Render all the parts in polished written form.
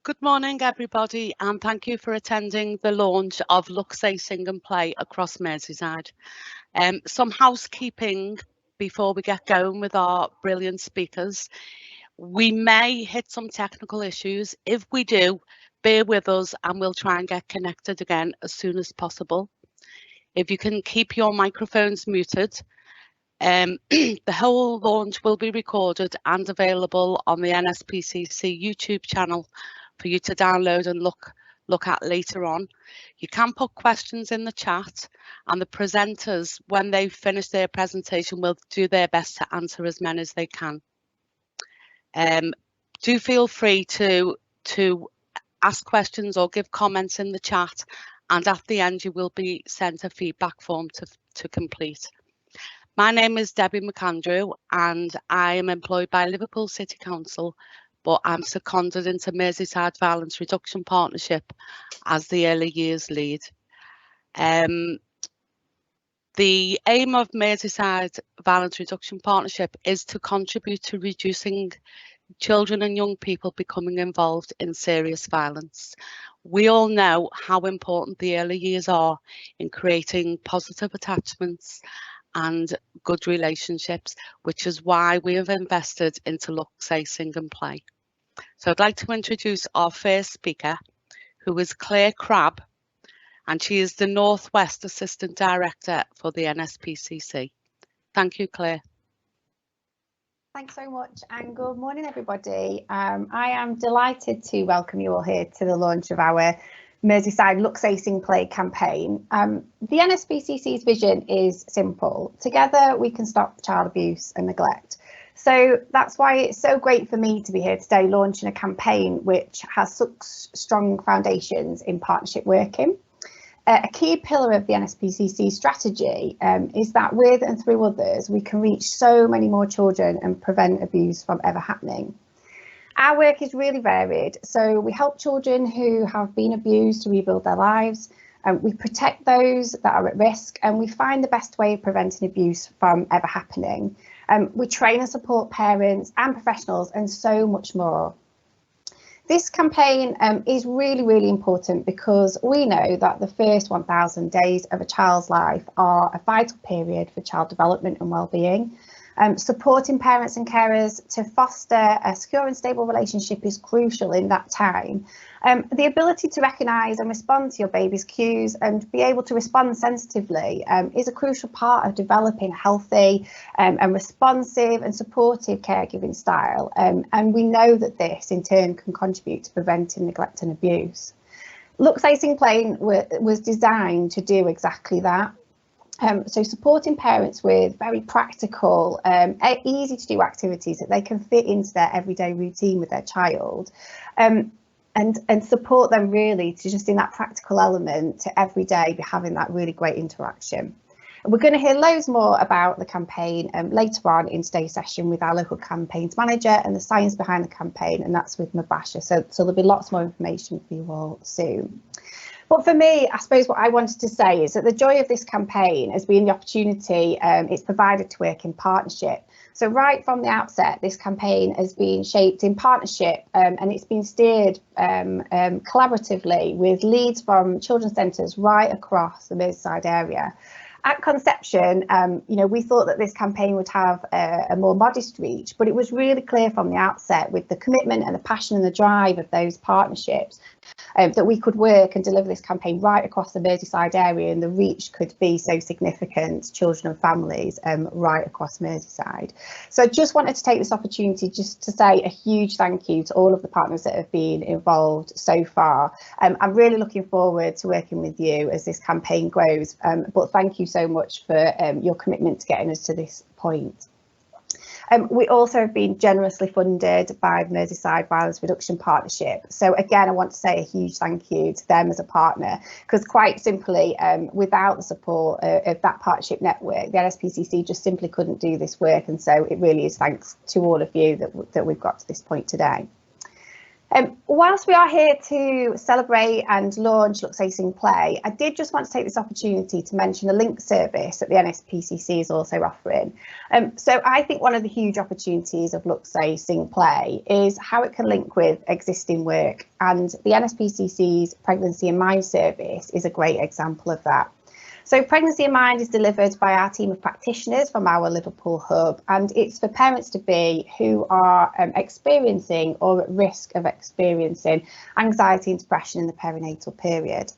Good morning, everybody, and thank you for attending the launch of Look, Say, Sing and Play across Merseyside. Some housekeeping before we get going with our brilliant speakers. We may hit some technical issues. If we do, bear with us and we'll try and get connected again as soon as possible. If you can keep your microphones muted. The whole launch will be recorded and available on the NSPCC YouTube channel for you to download and look at later on. You can put questions in the chat, and the presenters, when they finish their presentation, will do their best to answer as many as they can. Do feel free to ask questions or give comments in the chat, and at the end you will be sent a feedback form to complete. My name is Debbie McAndrew and I am employed by Liverpool City Council, but I'm seconded into Merseyside Violence Reduction Partnership as the early years lead. The aim of Merseyside Violence Reduction Partnership is to contribute to reducing children and young people becoming involved in serious violence. We all know how important the early years are in creating positive attachments and good relationships, which is why we have invested into Look, Say, Sing and Play. So I'd like to introduce our first speaker, who is Claire Crabb, and she is the Northwest Assistant Director for the NSPCC. Thank you, Claire. Thanks so much, and good morning, everybody. I am delighted to welcome you all here to the launch of our Merseyside Look, Say, Sing, Play campaign. The NSPCC's vision is simple. Together we can stop child abuse and neglect. So that's why it's so great for me to be here today launching a campaign which has such strong foundations in partnership working. A key pillar of the NSPCC strategy is that with and through others we can reach so many more children and prevent abuse from ever happening. Our work is really varied, so we help children who have been abused to rebuild their lives, and we protect those that are at risk, and we find the best way of preventing abuse from ever happening. We train and support parents and professionals and so much more. This campaign is really important because we know that the first 1,000 days of a child's life are a vital period for child development and well-being. Supporting parents and carers to foster a secure and stable relationship is crucial in that time. The ability to recognise and respond to your baby's cues and be able to respond sensitively is a crucial part of developing a healthy and responsive and supportive caregiving style. And we know that this in turn can contribute to preventing neglect and abuse. Look, Say, Sing, Play was designed to do exactly that. So supporting parents with very practical, easy to do activities that they can fit into their everyday routine with their child, and support them really to just in that practical element to every day be having that really great interaction. And we're going to hear loads more about the campaign later on in today's session with our local campaigns manager and the science behind the campaign, and that's with Mabasha. So there'll be lots more information for you all soon. But for me, I suppose what I wanted to say is that the joy of this campaign has been the opportunity it's provided to work in partnership. So right from the outset, this campaign has been shaped in partnership and it's been steered collaboratively with leads from children's centres right across the Merseyside area. At conception, we thought that this campaign would have a more modest reach, but it was really clear from the outset with the commitment and the passion and the drive of those partnerships that we could work and deliver this campaign right across the Merseyside area, and the reach could be so significant to children and families right across Merseyside. So I just wanted to take this opportunity just to say a huge thank you to all of the partners that have been involved so far. I'm really looking forward to working with you as this campaign grows, but thank you so much for your commitment to getting us to this point. We also have been generously funded by the Merseyside Violence Reduction Partnership. So again, I want to say a huge thank you to them as a partner, because quite simply, without the support of that partnership network, the NSPCC just simply couldn't do this work. And so it really is thanks to all of you that we've got to this point today. Whilst we are here to celebrate and launch Look Say Sing Play, I did just want to take this opportunity to mention a link service that the NSPCC is also offering. So I think one of the huge opportunities of Look Say Sing Play is how it can link with existing work, and the NSPCC's Pregnancy in Mind service is a great example of that. So Pregnancy in Mind is delivered by our team of practitioners from our Liverpool hub, and it's for parents to be who are experiencing or at risk of experiencing anxiety and depression in the perinatal period.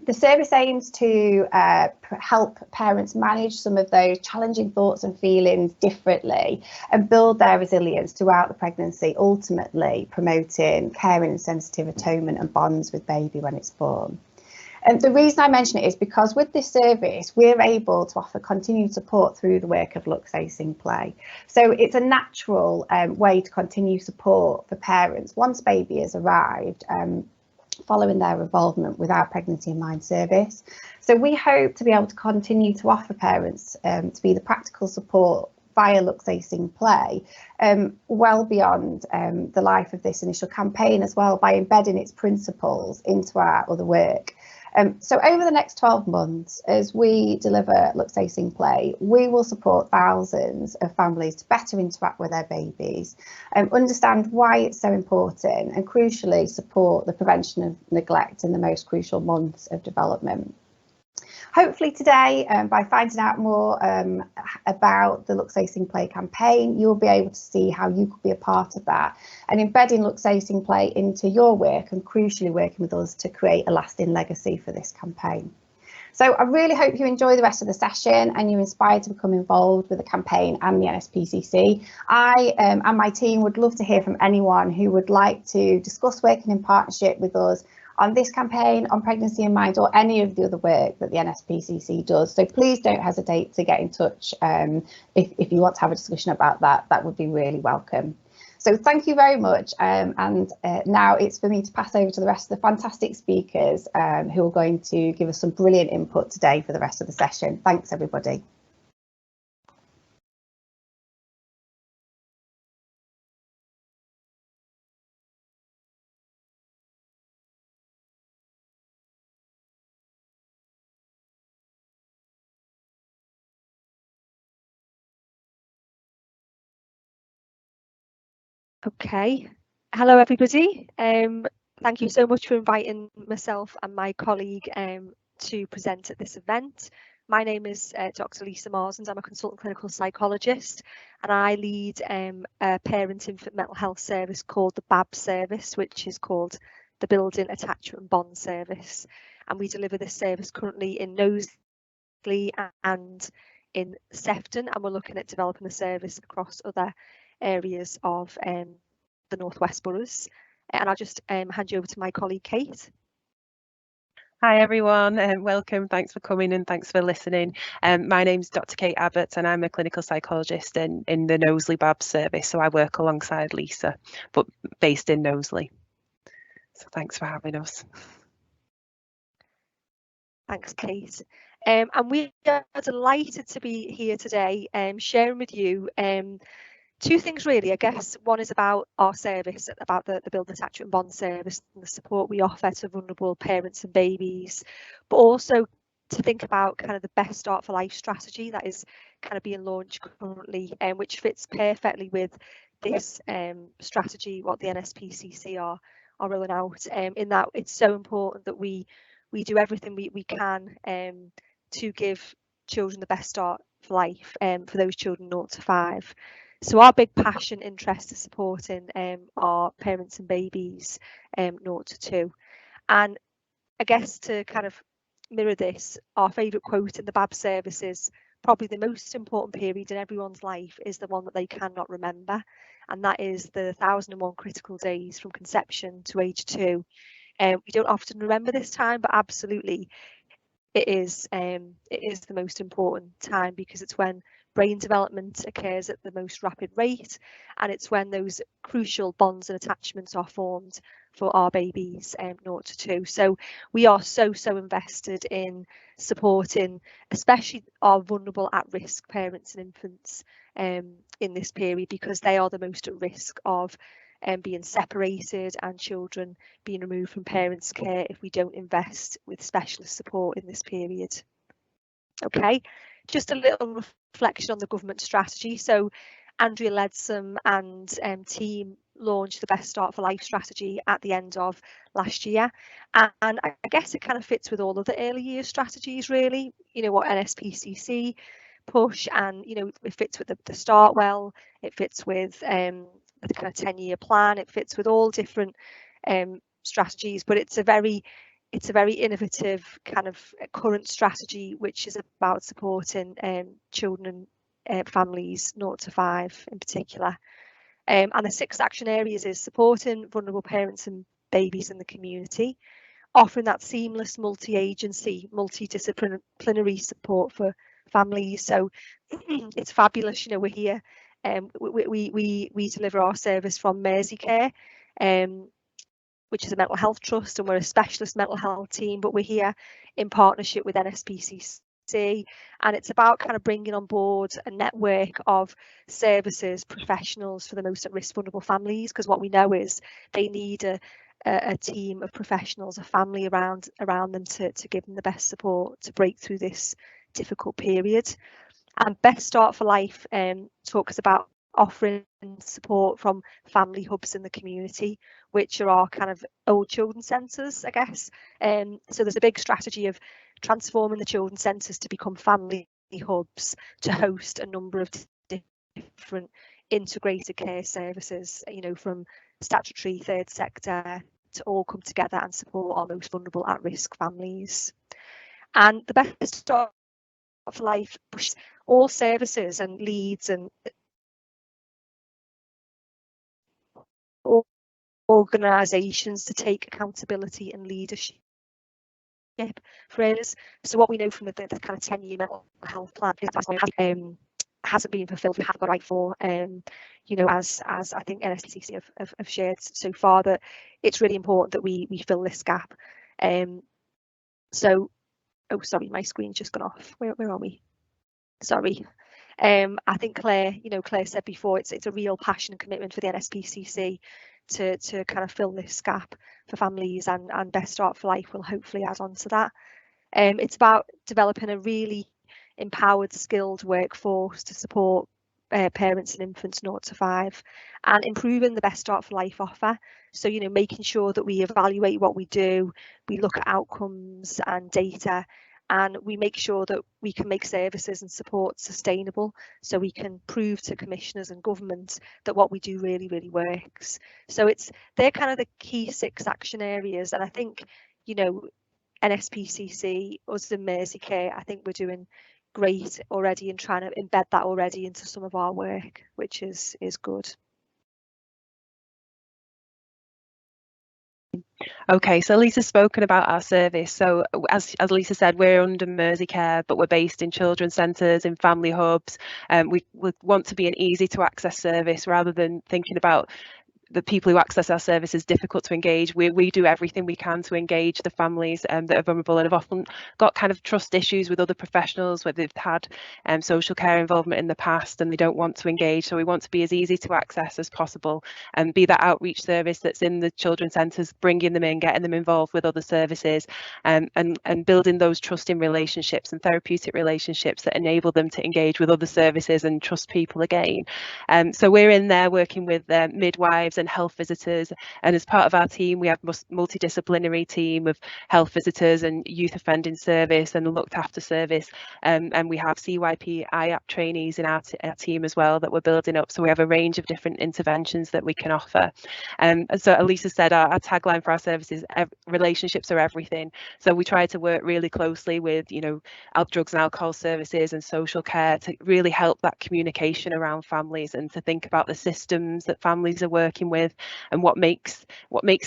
The service aims to help parents manage some of those challenging thoughts and feelings differently and build their resilience throughout the pregnancy, ultimately promoting caring and sensitive atonement and bonds with baby when it's born. And the reason I mention it is because with this service, we're able to offer continued support through the work of Look Say Sing Play. So it's a natural way to continue support for parents once baby has arrived, following their involvement with our Pregnancy in Mind service. So we hope to be able to continue to offer parents to be the practical support via Look Say Sing Play, well beyond the life of this initial campaign as well, by embedding its principles into our other work. So over the next 12 months, as we deliver Look Say Sing Play, we will support thousands of families to better interact with their babies, understand why it's so important, and crucially support the prevention of neglect in the most crucial months of development. Hopefully today, by finding out more about the Look Say Sing Play campaign, you'll be able to see how you could be a part of that and embedding Look Say Sing Play into your work, and crucially working with us to create a lasting legacy for this campaign. So I really hope you enjoy the rest of the session and you're inspired to become involved with the campaign and the NSPCC. I and my team would love to hear from anyone who would like to discuss working in partnership with us on this campaign, on Pregnancy in Mind, or any of the other work that the NSPCC does. So please don't hesitate to get in touch if you want to have a discussion about that. That would be really welcome. So thank you very much. And now it's for me to pass over to the rest of the fantastic speakers who are going to give us some brilliant input today for the rest of the session. Thanks, everybody. Okay, hello everybody. Thank you so much for inviting myself and my colleague to present at this event. My name is Dr. Lisa Marsens. I'm a consultant clinical psychologist, and I lead a parent infant mental health service called the BAB service, which is called the Building Attachment and Bond Service. And we deliver this service currently in Knowsley and in Sefton, and we're looking at developing the service across other areas of the Northwest boroughs. And I'll just hand you over to my colleague Kate. Hi everyone, and welcome. Thanks for coming and thanks for listening. My name's Dr. Kate Abbott and I'm a clinical psychologist in the Knowsley BAB service. So I work alongside Lisa, but based in Knowsley. So thanks for having us. Thanks, Kate. And we are delighted to be here today sharing with you two things really. I guess one is about our service, about the Build Attachment and Bond service and the support we offer to vulnerable parents and babies, but also to think about kind of the best start for life strategy that is kind of being launched currently, which fits perfectly with this strategy, what the NSPCC are rolling out, in that it's so important that we do everything we can to give children the best start for life, for those children 0 to 5. So our big passion, interest is supporting our parents and babies 0 to 2. And I guess to kind of mirror this, our favourite quote in the BAB service is probably the most important period in everyone's life is the one that they cannot remember. And that is the 1001 critical days from conception to age 2. We don't often remember this time, but absolutely it is the most important time, because it's when brain development occurs at the most rapid rate, and it's when those crucial bonds and attachments are formed for our babies 0 to 2. So we are so invested in supporting especially our vulnerable at-risk parents and infants in this period, because they are the most at risk of being separated and children being removed from parents' care if we don't invest with specialist support in this period. Okay, just a little reflection on the government strategy. So Andrea Leadsom and team launched the Best Start for Life strategy at the end of last year, and I guess it kind of fits with all of the early years strategies, really. You know, what NSPCC push, and you know, it fits with the Start Well, it fits with the kind of 10-year plan, it fits with all different strategies, but it's a very innovative kind of current strategy, which is about supporting children and families 0 to 5 in particular. And the 6 action areas is supporting vulnerable parents and babies in the community, offering that seamless multi-agency, multidisciplinary support for families. So it's fabulous, you know, we're here. We deliver our service from Merseyside, which is a mental health trust, and we're a specialist mental health team, but we're here in partnership with NSPCC, and it's about kind of bringing on board a network of services, professionals for the most at risk vulnerable families, because what we know is they need a team of professionals, a family around them to give them the best support to break through this difficult period. And Best Start for Life talks about offering support from family hubs in the community, which are our kind of old children's centres, I guess. So there's a big strategy of transforming the children's centres to become family hubs to host a number of different integrated care services, you know, from statutory, third sector, to all come together and support our most vulnerable at-risk families. And the Best Start for Life pushes all services and leads and organisations to take accountability and leadership for areas. So what we know from the kind of 10-year mental health plan hasn't been fulfilled. We haven't got right for, you know, as I think NSPCC have shared so far, that it's really important that we fill this gap. So, oh, sorry, my screen's just gone off. Where are we? Sorry. I think Claire said before, it's a real passion and commitment for the NSPCC to kind of fill this gap for families, and Best Start for Life will hopefully add on to that. It's about developing a really empowered, skilled workforce to support parents and infants 0 to 5, and improving the Best Start for Life offer. So, you know, making sure that we evaluate what we do, we look at outcomes and data, and we make sure that we can make services and support sustainable, so we can prove to commissioners and government that what we do really, really works. So they're kind of the key 6 action areas, and I think, you know, NSPCC, us in Merseyside, I think we're doing great already and trying to embed that already into some of our work, which is good. Okay, so Lisa's spoken about our service. So as Lisa said, we're under Merseyside, but we're based in children's centres, in family hubs. We want to be an easy to access service rather than thinking about the people who access our service is difficult to engage. We do everything we can to engage the families that are vulnerable and have often got kind of trust issues with other professionals, where they've had social care involvement in the past and they don't want to engage. So we want to be as easy to access as possible and be that outreach service that's in the children's centres, bringing them in, getting them involved with other services, and building those trusting relationships and therapeutic relationships that enable them to engage with other services and trust people again. So we're in there working with midwives and health visitors, and as part of our team we have multidisciplinary team of health visitors and youth offending service and looked after service, and we have CYP IAP trainees in our team as well that we're building up. So we have a range of different interventions that we can offer. So Elisa said our tagline for our service is relationships are everything. So we try to work really closely with, you know, drugs and alcohol services and social care to really help that communication around families, and to think about the systems that families are working with and what makes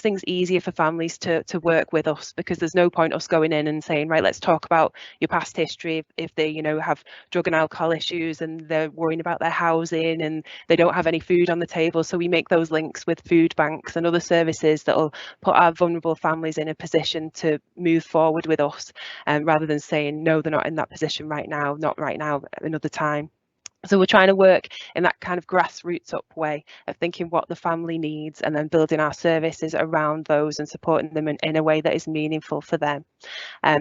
things easier for families to work with us, because there's no point us going in and saying, right, let's talk about your past history if they, you know, have drug and alcohol issues and they're worrying about their housing and they don't have any food on the table. So we make those links with food banks and other services that will put our vulnerable families in a position to move forward with us, rather than saying no, they're not in that position right now, not right now, another time. So we're trying to work in that kind of grassroots up way of thinking what the family needs and then building our services around those and supporting them in a way that is meaningful for them.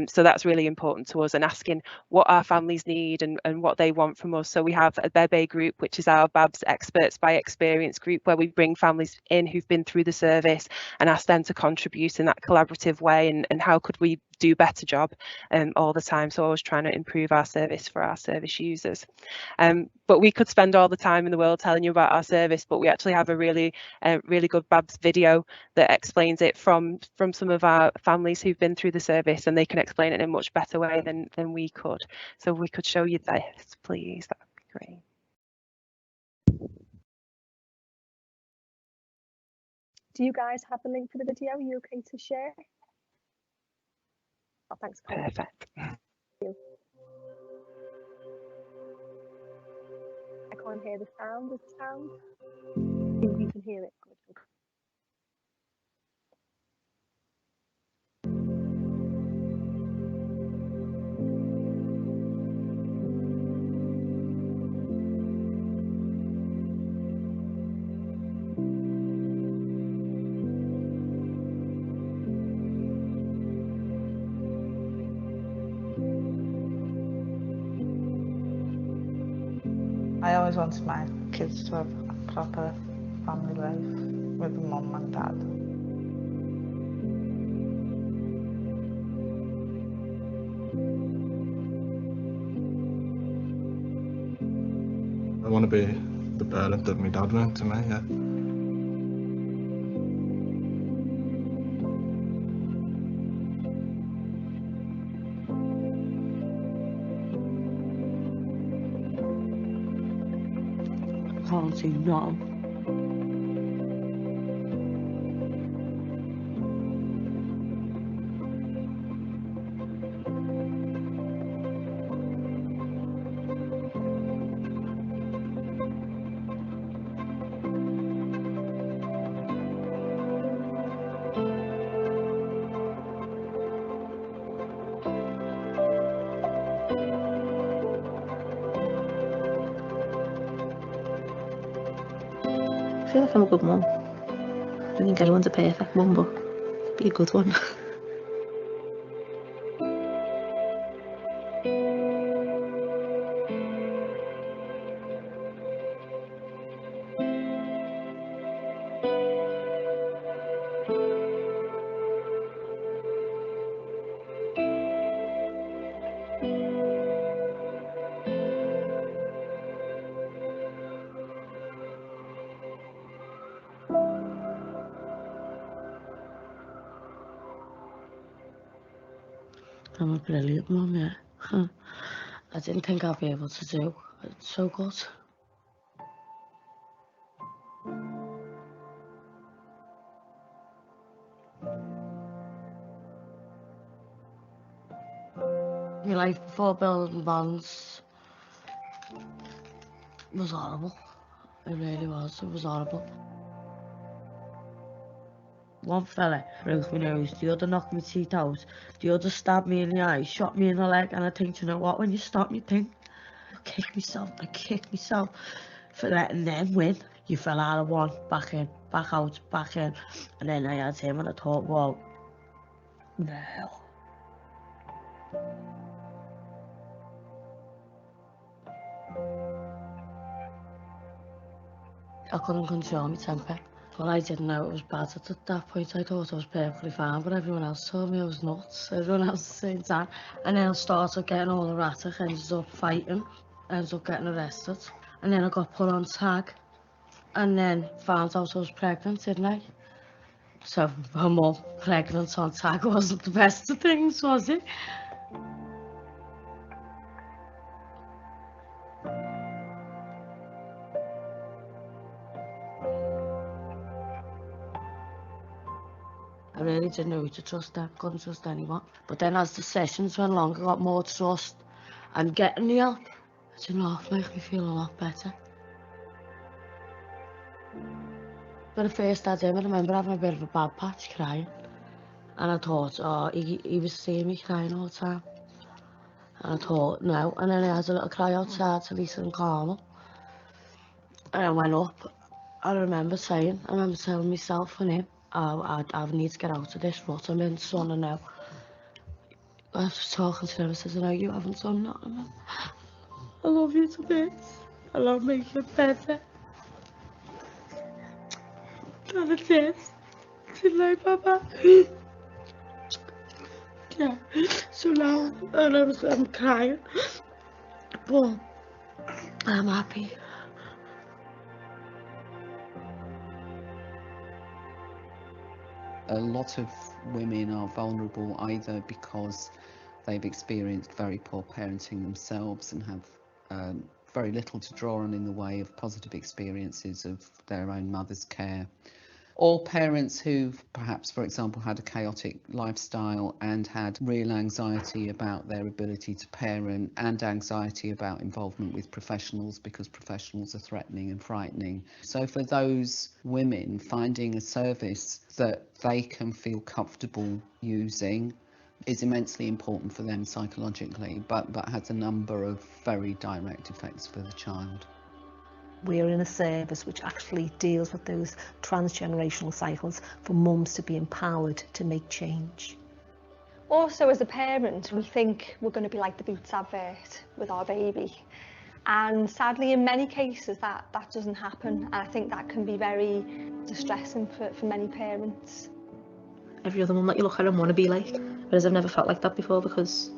So that's really important to us, and asking what our families need and what they want from us. So we have a Bebe group, which is our BABS Experts by Experience group, where we bring families in who've been through the service and ask them to contribute in that collaborative way, and how could we do a better job all the time. So always trying to improve our service for our service users. But we could spend all the time in the world telling you about our service, but we actually have a really good BABS video that explains it from some of our families who've been through the service, and they can explain it in a much better way than we could. So we could show you this, please. That would be great. Do you guys have the link for the video? Are you okay to share? Oh, thanks, Colin. Perfect. I can't hear the sound. Does the sound? I think you can hear it. Good. I always wanted my kids to have a proper family life with mum and dad. I want to be the parent that my dad meant to me, yeah. Can't see no. I feel like I'm a good mum. I don't think anyone's a perfect mum, but be a good one. I'm a brilliant mum, yeah. I didn't think I'd be able to do. It's so good. My life before building bonds was horrible. It really was. It was horrible. One fella broke my nose, the other knocked my teeth out, the other stabbed me in the eye, shot me in the leg, and I think, you know what, when you stop and you think, I kick myself for letting them win. You fell out of one, back in, back out, back in, and then I had him and I thought, well, no. I couldn't control my temper. Well, I didn't know it was bad at that point. I thought I was perfectly fine, but everyone else told me I was nuts. Everyone else at the same time. And then I started getting all erratic, ended up fighting, ended up getting arrested. And then I got put on tag, and then found out I was pregnant, didn't I? So, my mum pregnant on tag wasn't the best of things, was it? I really didn't know who to trust then, couldn't trust anyone. But then as the sessions went along, I got more trust and getting the help. It didn't make me feel a lot better. When I first had him, I remember having a bit of a bad patch, crying. And I thought, oh, he was seeing me crying all the time. And I thought, no. And then I had a little cry outside to Lisa and Carmel. And I went up. I remember telling myself and him, I need to get out of this rut I'm in, son, and now. I was talking to him and says, no, you haven't done nothing. I love you to bits. I love making it better. And it is. Didn't I, Papa? Yeah. So now, and I'm crying. But I'm happy. A lot of women are vulnerable either because they've experienced very poor parenting themselves and have very little to draw on in the way of positive experiences of their own mother's care, or parents who've perhaps, for example, had a chaotic lifestyle and had real anxiety about their ability to parent and anxiety about involvement with professionals because professionals are threatening and frightening. So for those women, finding a service that they can feel comfortable using is immensely important for them psychologically, but has a number of very direct effects for the child. We're in a service which actually deals with those transgenerational cycles for mums to be empowered to make change. Also, as a parent, we think we're going to be like the Boots advert with our baby. And sadly, in many cases, that doesn't happen. And I think that can be very distressing for many parents. Every other mum that you look at and want to be like, whereas I've never felt like that before because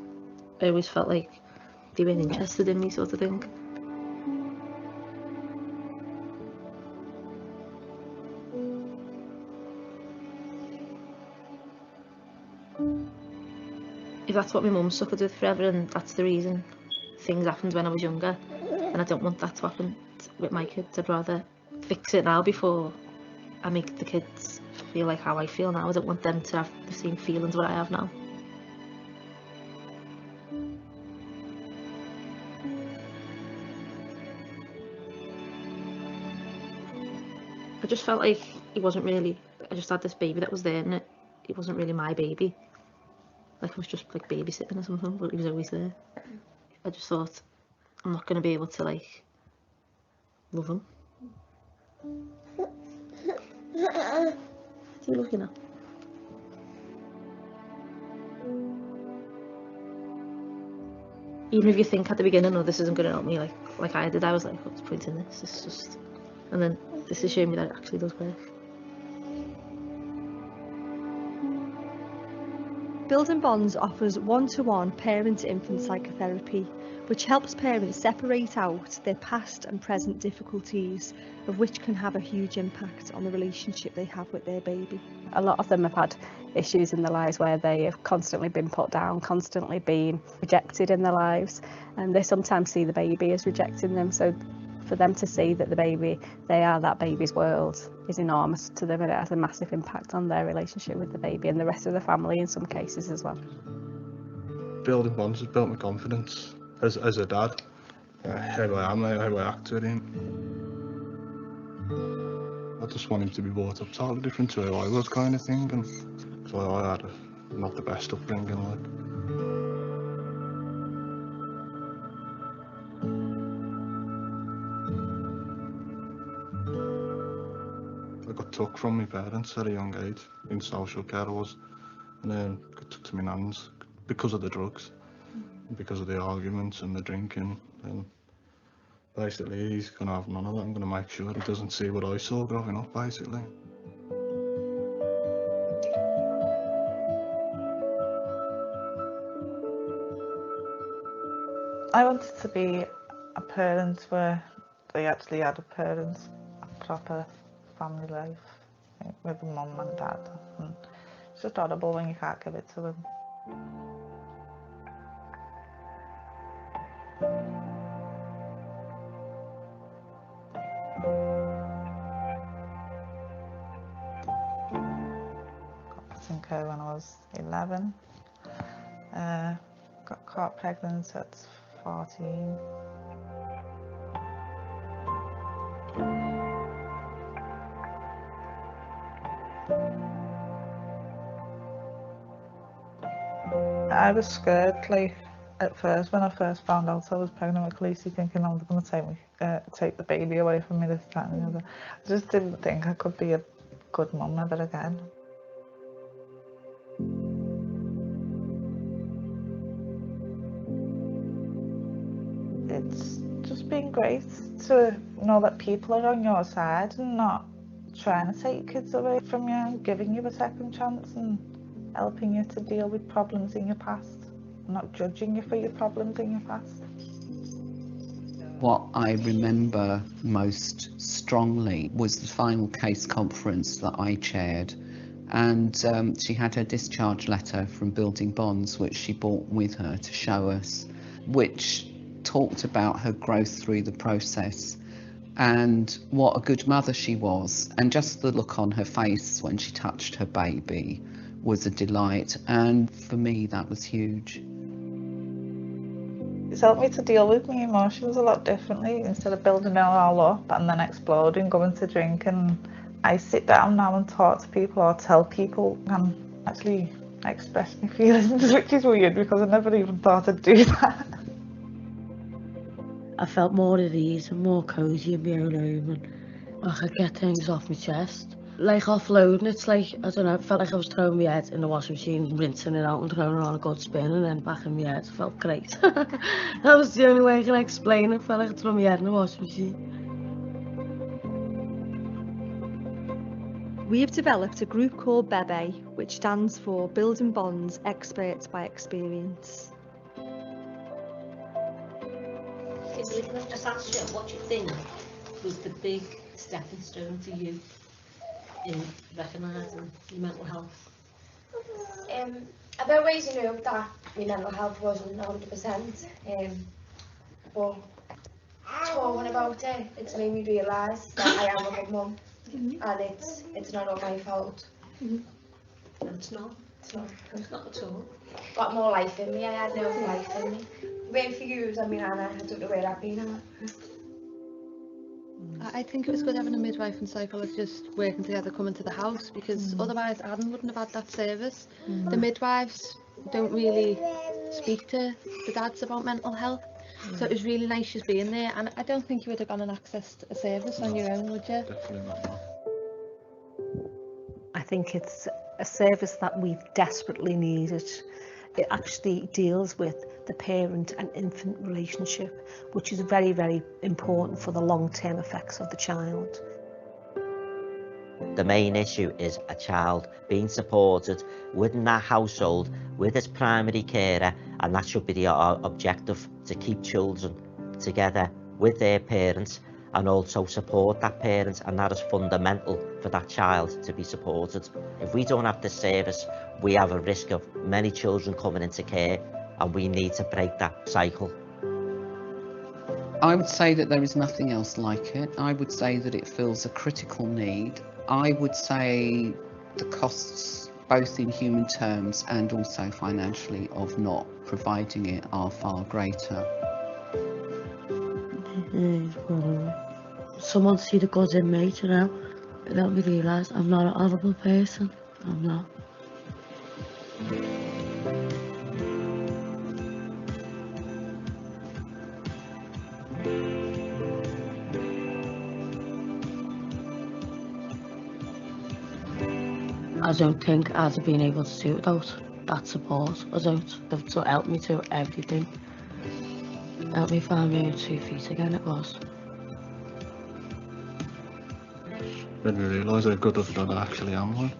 I always felt like they weren't interested in me, sort of thing. If that's what my mum suffered with forever and that's the reason things happened when I was younger, and I don't want that to happen with my kids, I'd rather fix it now before I make the kids feel like how I feel now. I don't want them to have the same feelings what I have now. I just felt like he wasn't really, I just had this baby that was there and it wasn't really my baby. Like I was just like babysitting or something, but he was always there. I just thought, I'm not going to be able to like love him. What are you looking at? Even if you think at the beginning, oh, this isn't going to help me, like I did, I was like, what's the point in this? It's just, and then this is showing me that it actually does work. Building Bonds offers one-to-one parent-to-infant psychotherapy, which helps parents separate out their past and present difficulties, of which can have a huge impact on the relationship they have with their baby. A lot of them have had issues in their lives where they have constantly been put down, constantly been rejected in their lives, and they sometimes see the baby as rejecting them. So for them to see that they are that baby's world is enormous to them, and it has a massive impact on their relationship with the baby and the rest of the family in some cases as well. Building Bonds has built my confidence as a dad, how I am, how I act with him. I just want him to be brought up totally different to how I was, kind of thing, and so I had not the best upbringing, like. I got took from my parents at a young age, in social care I was, and then got took to my nan's because of the drugs, because of the arguments and the drinking, and basically he's going to have none of that. I'm going to make sure he doesn't see what I saw growing up, basically. I wanted to be a parent where they actually had a proper family life with a mum and dad. And it's just horrible when you can't give it to them. Got care when I was 11. Got caught pregnant at 14. I was scared, like, at first, when I first found out I was pregnant with Khaleesi, thinking, oh, they're going to take the baby away from me, this, that and the other. I just didn't think I could be a good mum ever again. It's just been great to know that people are on your side and not trying to take kids away from you and giving you a second chance and helping you to deal with problems in your past, not judging you for your problems in your past. What I remember most strongly was the final case conference that I chaired, and she had her discharge letter from Building Bonds, which she brought with her to show us, which talked about her growth through the process and what a good mother she was, and just the look on her face when she touched her baby was a delight, and for me that was huge. It's helped me to deal with my emotions a lot differently instead of building it all up and then exploding, going to drink. And I sit down now and talk to people or tell people and actually express my feelings, which is weird because I never even thought I'd do that. I felt more at ease and more cosy in my own home, and I could get things off my chest. Like offloading, it's like, I don't know, it felt like I was throwing my head in the washing machine, rinsing it out and throwing it on a good spin, and then back in my head. It felt great. That was the only way I can explain it. It felt like I threw my head in the washing machine. We have developed a group called BEBE, which stands for Building Bonds Experts by Experience. Kimberly, can I just ask you what you think was the big stepping stone for you in recognising your mental health? I've always knew that my mental health wasn't 100%, but talking about it, it's made me realise that I am a good mum, and it's not all my fault. It's not. It's not. It's not at all. Got more life in me. I had no life in me. Waiting for you, I mean, Anna, I don't know where I've been at. I think it was good having a midwife and psychologist working together coming to the house, because otherwise Adam wouldn't have had that service. The midwives don't really speak to the dads about mental health, so it was really nice just being there, and I don't think you would have gone and accessed a service on your own, would you? Definitely not. I think it's a service that we've desperately needed. It actually deals with the parent and infant relationship, which is very, very important for the long-term effects of the child. The main issue is a child being supported within that household with its primary carer, and that should be the objective, to keep children together with their parents and also support that parent, and that is fundamental for that child to be supported. If we don't have this service, we have a risk of many children coming into care, and we need to break that cycle. I would say that there is nothing else like it. I would say that it fills a critical need. I would say the costs, both in human terms and also financially, of not providing it are far greater. Someone see the good in me, you know. It helped me realise I'm not a horrible person. I'm not. I don't think I'd have been able to do it without that support. I don't. They've helped me do everything. Helped me find my own 2 feet again, it was. Made me realise how good of a dad I actually am. Like.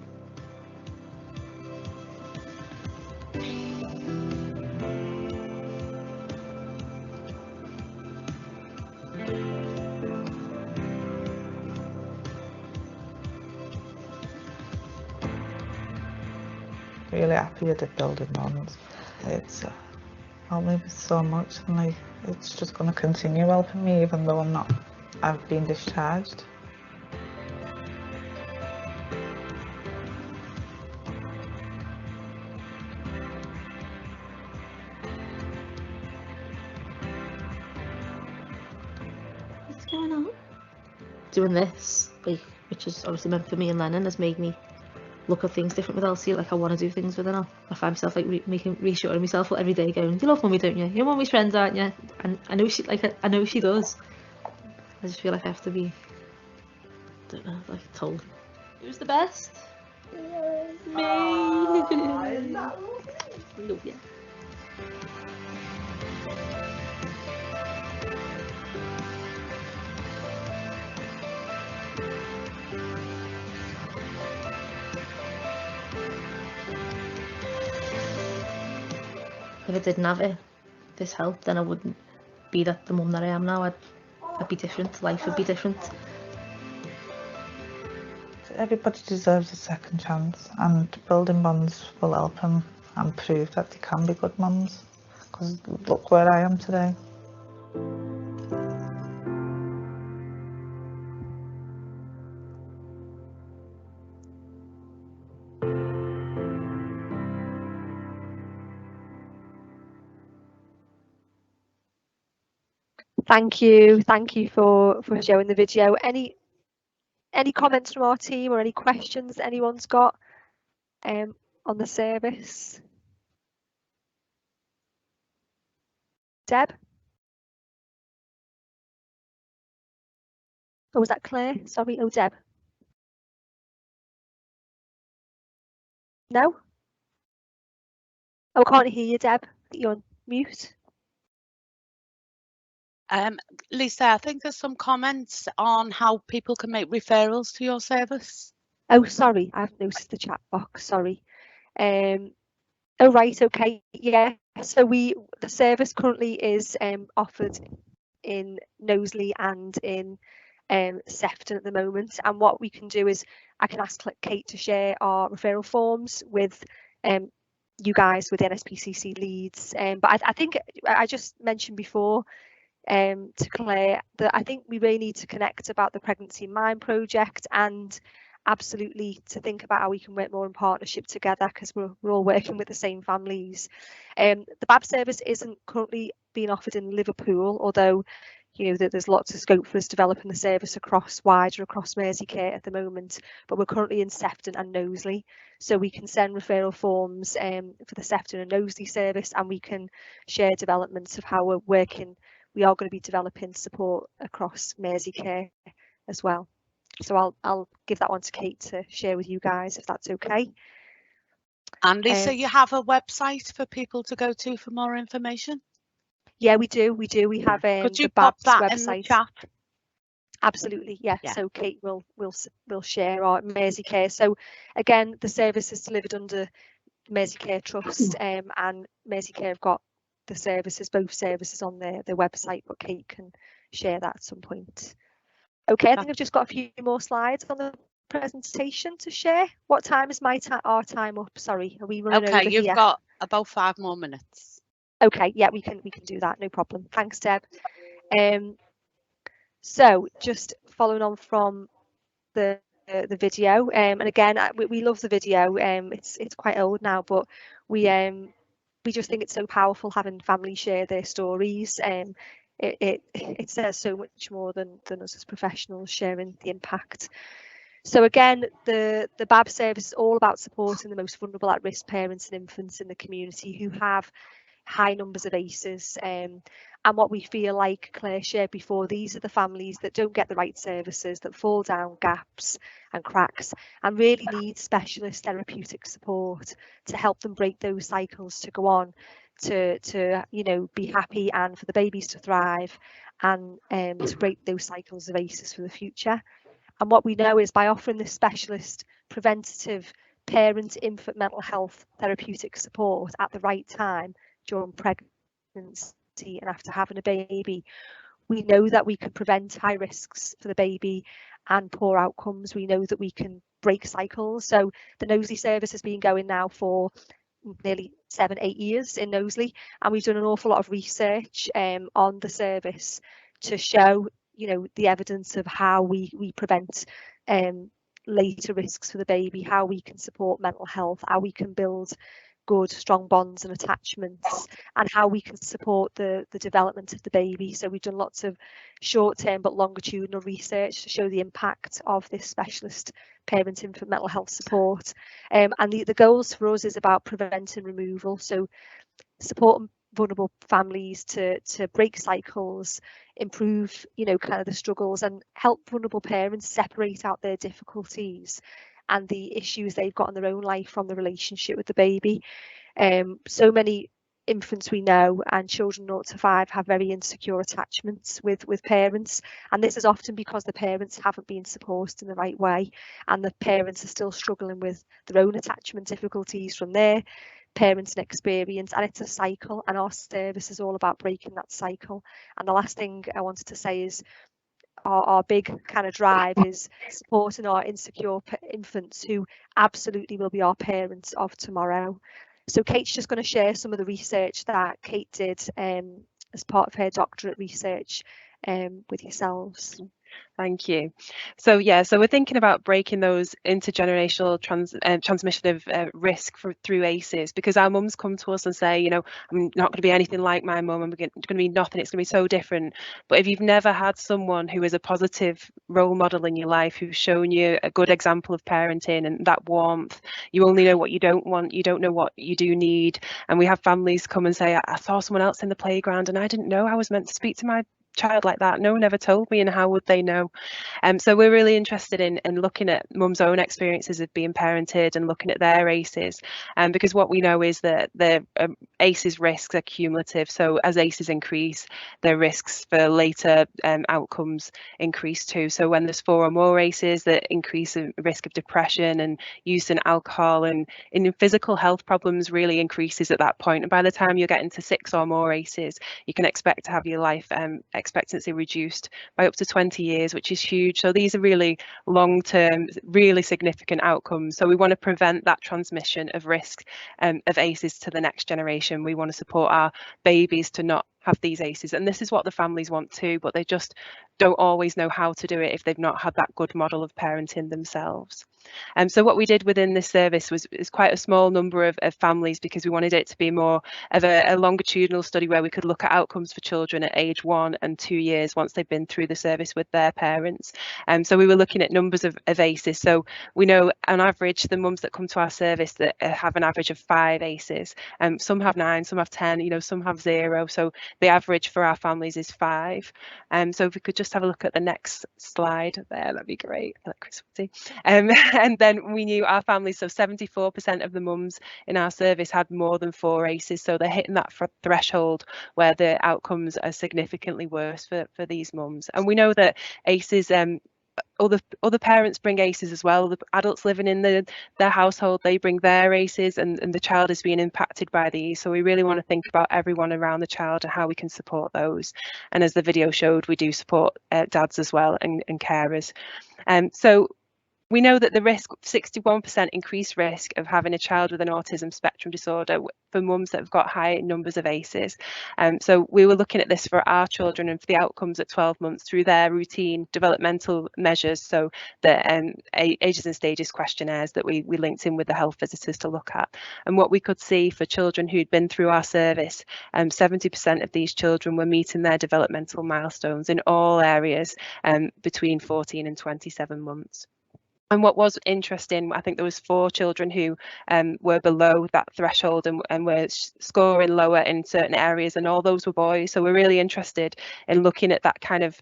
Really happy with the Building Bonds. It's helped me so much, and like, it's just going to continue helping me even though I've been discharged. What's going on? Doing this, like, which is obviously meant for me and Lennon, has made me look at things different with Elsie. Like I want to do things with her now. I find myself like reassuring myself every day, going, "You love mummy, don't you? You're mummy's friend, aren't you?" And I know I know she does. I just feel like I have to be, don't know, like told who's the best. Me. Love you. If I didn't have it, this help, then I wouldn't be the mum that I am now. I'd be different. Life would be different. Everybody deserves a second chance, and building bonds will help them and prove that they can be good mums. Because look where I am today. Thank you for showing the video. Any comments from our team or any questions that anyone's got on the service? Deb? Or was that Claire? Sorry, oh, Deb. No? Oh, I can't hear you, Deb. You're on mute. Lisa, I think there's some comments on how people can make referrals to your service. Oh, sorry, I've noticed the chat box, sorry. Oh, right, okay, yeah. So the service currently is offered in Knowsley and in Sefton at the moment, and what we can do is I can ask Kate to share our referral forms with you guys, with the NSPCC leads, but I think I just mentioned before to Claire that I think we really need to connect about the Pregnancy in Mind project, and absolutely to think about how we can work more in partnership together, because we're all working with the same families. The BAB service isn't currently being offered in Liverpool, although you know that there's lots of scope for us developing the service wider across Merseyside at the moment, but we're currently in Sefton and Knowsley, so we can send referral forms for the Sefton and Knowsley service, and we can share developments of how we're working. We are going to be developing support across Merseyside as well. So I'll give that one to Kate to share with you guys, if that's okay. And Lisa, you have a website for people to go to for more information? Yeah, we do. We have Could you the pop BAB's that website. in the chat? Absolutely, yeah. So Kate will share our Merseyside. So again, the service is delivered under Merseyside Trust, and Merseyside have got the services, both services on their website, but Kate can share that at some point. Okay, I think I've just got a few more slides on the presentation to share. What time is our time up? Sorry, are we running over here? Okay, you've got about 5 more minutes. Okay, yeah, we can do that, no problem. Thanks, Deb. So just following on from the video, and again, we love the video. It's quite old now, but we just think it's so powerful having families share their stories. It says so much more than us as professionals sharing the impact. So again, the BAB service is all about supporting the most vulnerable at-risk parents and infants in the community who have high numbers of ACEs, and what we feel like Claire shared before, these are the families that don't get the right services, that fall down gaps and cracks, and really need specialist therapeutic support to help them break those cycles, to go on to you know, be happy, and for the babies to thrive, and to break those cycles of ACEs for the future. And what we know is by offering this specialist preventative parent infant mental health therapeutic support at the right time during pregnancy and after having a baby, we know that we can prevent high risks for the baby and poor outcomes. We know that we can break cycles. So the Knowsley service has been going now for nearly 7-8 years in Knowsley, and we've done an awful lot of research on the service to show, you know, the evidence of how we prevent later risks for the baby, how we can support mental health, how we can build good, strong bonds and attachments, and how we can support the development of the baby. So we've done lots of short-term but longitudinal research to show the impact of this specialist parent-infant mental health support. And the goals for us is about prevent and removal, so supporting vulnerable families to break cycles, improve, you know, kind of the struggles, and help vulnerable parents separate out their difficulties and the issues they've got in their own life from the relationship with the baby. So many infants we know and children 0 to 5 have very insecure attachments with parents, and this is often because the parents haven't been supported in the right way, and the parents are still struggling with their own attachment difficulties from their parenting experience, and it's a cycle, and our service is all about breaking that cycle. And the last thing I wanted to say is our big kind of drive is supporting our insecure infants who absolutely will be our parents of tomorrow. So Kate's just going to share some of the research that Kate did as part of her doctorate research with yourselves. Thank you. So yeah, so we're thinking about breaking those intergenerational transmission of risk through ACEs, because our mums come to us and say, you know, I'm not going to be anything like my mum, I'm going to be nothing, it's going to be so different. But if you've never had someone who is a positive role model in your life, who's shown you a good example of parenting and that warmth, you only know what you don't want, you don't know what you do need. And we have families come and say, I saw someone else in the playground and I didn't know I was meant to speak to my child like that. No one ever told me, and how would they know? So we're really interested in looking at mum's own experiences of being parented and looking at their ACEs, because what we know is that the ACEs risks are cumulative. So as ACEs increase, their risks for later outcomes increase too. So when there's 4 or more ACEs, that increase the risk of depression and use in alcohol and in physical health problems really increases at that point. And by the time you're getting to 6 or more ACEs, you can expect to have your life expectancy reduced by up to 20 years, which is huge. So these are really long-term, really significant outcomes. So we want to prevent that transmission of risk of ACEs to the next generation. We want to support our babies to not have these ACEs, and this is what the families want too, but they just don't always know how to do it if they've not had that good model of parenting themselves. So what we did within this service is quite a small number of families, because we wanted it to be more of a longitudinal study where we could look at outcomes for children at age 1 and 2 years once they've been through the service with their parents. So we were looking at numbers of ACEs. So we know on average the mums that come to our service that have an average of 5 ACEs. Some have 9, some have 10, you know, some have 0. So the average for our families is 5. So if we could just have a look at the next slide there, that'd be great. And then we knew our families, so 74% of the mums in our service had more than 4 ACEs, so they're hitting that threshold where the outcomes are significantly worse for these mums. And we know that ACEs, other parents bring ACEs as well. The adults living in their household, they bring their ACEs, and the child is being impacted by these. So we really want to think about everyone around the child and how we can support those. And as the video showed, we do support dads as well and carers. So we know that the risk, 61% increased risk of having a child with an autism spectrum disorder for mums that have got high numbers of ACEs. So we were looking at this for our children and for the outcomes at 12 months through their routine developmental measures. So the ages and stages questionnaires that we linked in with the health visitors to look at. And what we could see for children who'd been through our service, 70% of these children were meeting their developmental milestones in all areas between 14 and 27 months. And what was interesting, I think there was 4 children who were below that threshold and were scoring lower in certain areas, and all those were boys. So we're really interested in looking at that kind of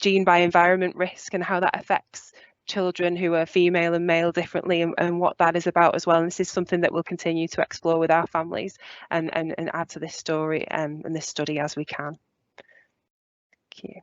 gene by environment risk and how that affects children who are female and male differently, and what that is about as well. And this is something that we'll continue to explore with our families and add to this story and this study as we can. Thank you.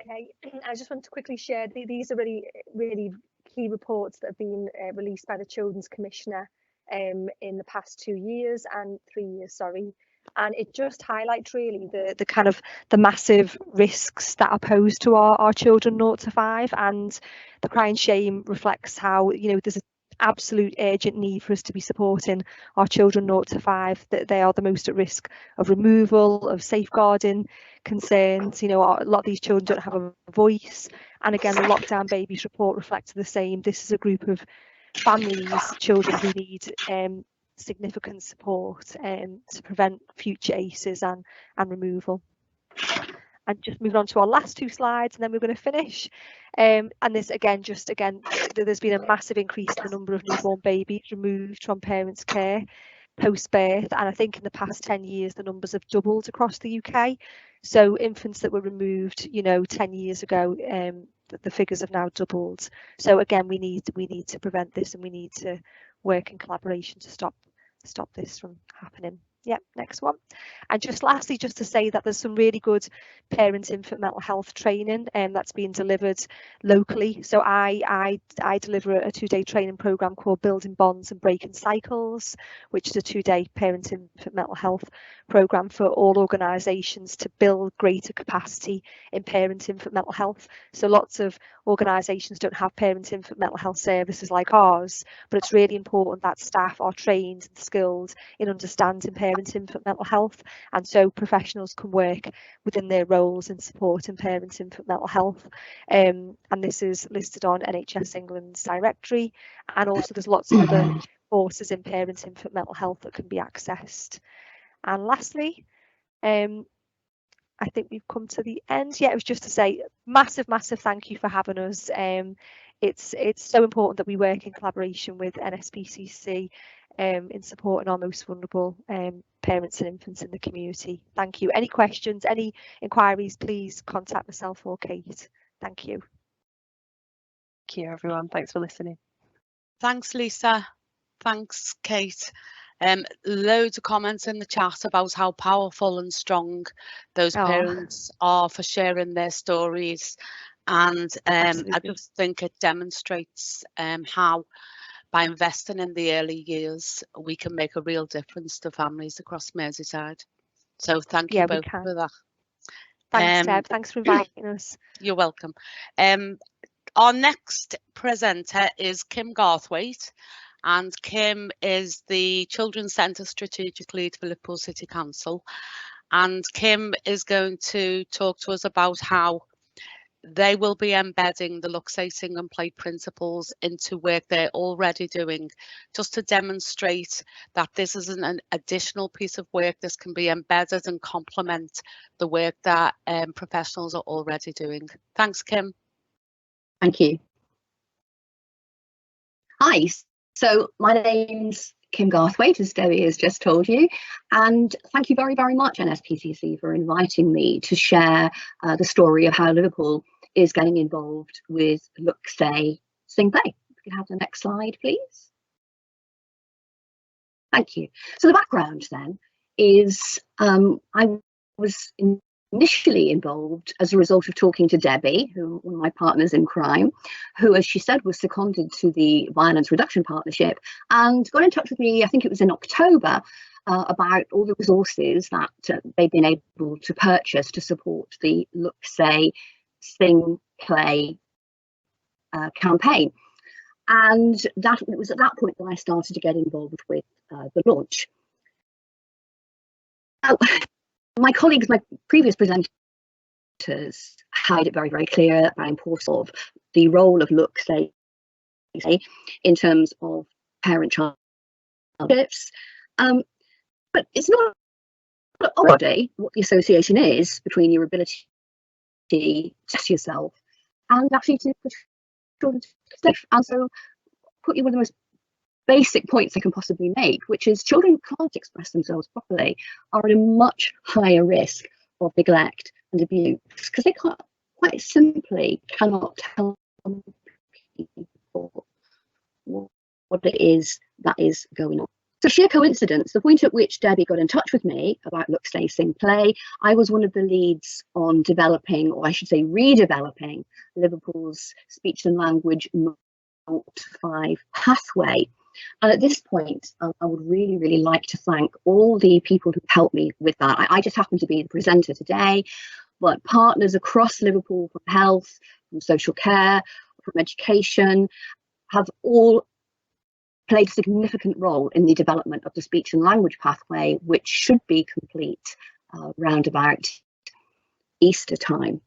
Okay, I just want to quickly share, these are really key reports that have been released by the Children's Commissioner in the past 2 years and 3 years, sorry. And it just highlights really the kind of the massive risks that are posed to our children 0 to 5, and the crying shame reflects how, you know, there's an absolute urgent need for us to be supporting our children 0 to 5, that they are the most at risk of removal, of safeguarding concerns. You know, a lot of these children don't have a voice, and again the Lockdown Babies report reflects the same. This is a group of families, children who need significant support to prevent future ACEs and removal. And just moving on to our last two slides, and then we're going to finish. And this again, there's been a massive increase in the number of newborn babies removed from parents' care post-birth, and I think in the past 10 years the numbers have doubled across the UK. So infants that were removed, 10 years ago, the figures have now doubled. So again, we need to prevent this, and we need to work in collaboration to stop this from happening. Yeah, next one. And just lastly, just to say that there's some really good parent-infant mental health training that's being delivered locally. So I deliver a 2-day training program called Building Bonds and Breaking Cycles, which is a 2-day parent-infant mental health program for all organisations to build greater capacity in parent-infant mental health. So lots of organisations don't have parent-infant mental health services like ours, but it's really important that staff are trained and skilled in understanding parent-infant mental health, and so professionals can work within their roles in supporting parent-infant mental health. And this is listed on NHS England's directory, and also there's lots of other courses in parent-infant mental health that can be accessed. And lastly, I think we've come to the end. Yeah, it was just to say massive thank you for having us. It's so important that we work in collaboration with NSPCC in supporting our most vulnerable parents and infants in the community. Thank you. Any questions, any inquiries, please contact myself or Kate. Thank you. Thank you, everyone. Thanks for listening. Thanks, Lisa. Thanks, Kate. Loads of comments in the chat about how powerful and strong those parents are for sharing their stories, and I just think it demonstrates how by investing in the early years we can make a real difference to families across Merseyside. So thank you both for that. Thanks, Deb. Thanks for inviting us. You're welcome. Our next presenter is Kim Garthwaite. And Kim is the Children's Centre Strategic Lead for Liverpool City Council. And Kim is going to talk to us about how they will be embedding the Look, Say, Sing and Play principles into work they're already doing, just to demonstrate that this isn't an additional piece of work. This can be embedded and complement the work that professionals are already doing. Thanks, Kim. Thank you. Hi. So my name's Kim Garthwaite, as Debbie has just told you, and thank you very, very much, NSPCC, for inviting me to share the story of how Liverpool is getting involved with Look, Say, Sing, Play. If we could have the next slide, please. Thank you. So the background then is I was initially involved as a result of talking to Debbie, who one of my partners in crime, who, as she said, was seconded to the Violence Reduction Partnership, and got in touch with me, I think it was in October, about all the resources that they've been able to purchase to support the Look, Say, Sing, Play campaign. And that it was at that point that I started to get involved with the launch. Now, my colleagues, my previous presenters, had it very, very clear about the importance of the role of Look, Say, in terms of parent-child relationships. But it's not already what the association is between your ability to test yourself and actually to put children to sleep. And so put you one of the most basic points I can possibly make, which is children who can't express themselves properly are at a much higher risk of neglect and abuse, because they quite simply cannot tell people what it is that is going on. So sheer coincidence, the point at which Debbie got in touch with me about Look, Say, Sing, Play, I was one of the leads on developing, or I should say redeveloping, Liverpool's speech and language 0-5 pathway. And at this point, I would really, really like to thank all the people who helped me with that. I just happen to be the presenter today, but partners across Liverpool, from health, from social care, from education, have all played a significant role in the development of the speech and language pathway, which should be complete round about Easter time.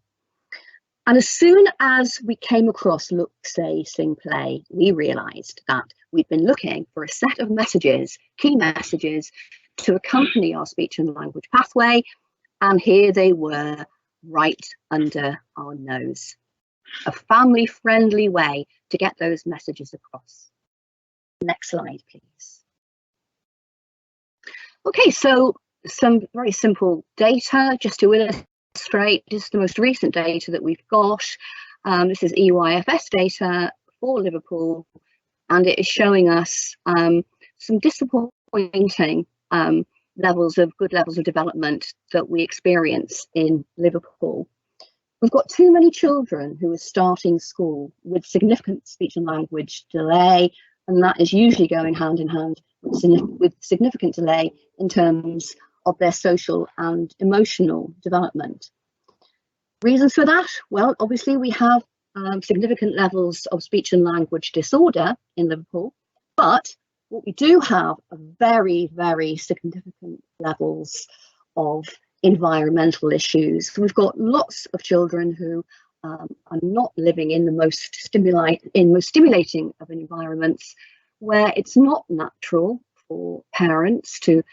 And as soon as we came across Look, Say, Sing, Play, we realised that we'd been looking for a set of messages, key messages, to accompany our speech and language pathway, and here they were right under our nose. A family-friendly way to get those messages across. Next slide, please. Okay, so some very simple data just to illustrate. This is the most recent data that we've got. This is EYFS data for Liverpool, and it is showing us some disappointing good levels of development that we experience in Liverpool. We've got too many children who are starting school with significant speech and language delay, and that is usually going hand in hand with significant delay in terms of their social and emotional development. Reasons for that? Well, obviously we have significant levels of speech and language disorder in Liverpool, but what we do have are very, very significant levels of environmental issues. We've got lots of children who are not living in the most stimulating of environments, where it's not natural for parents to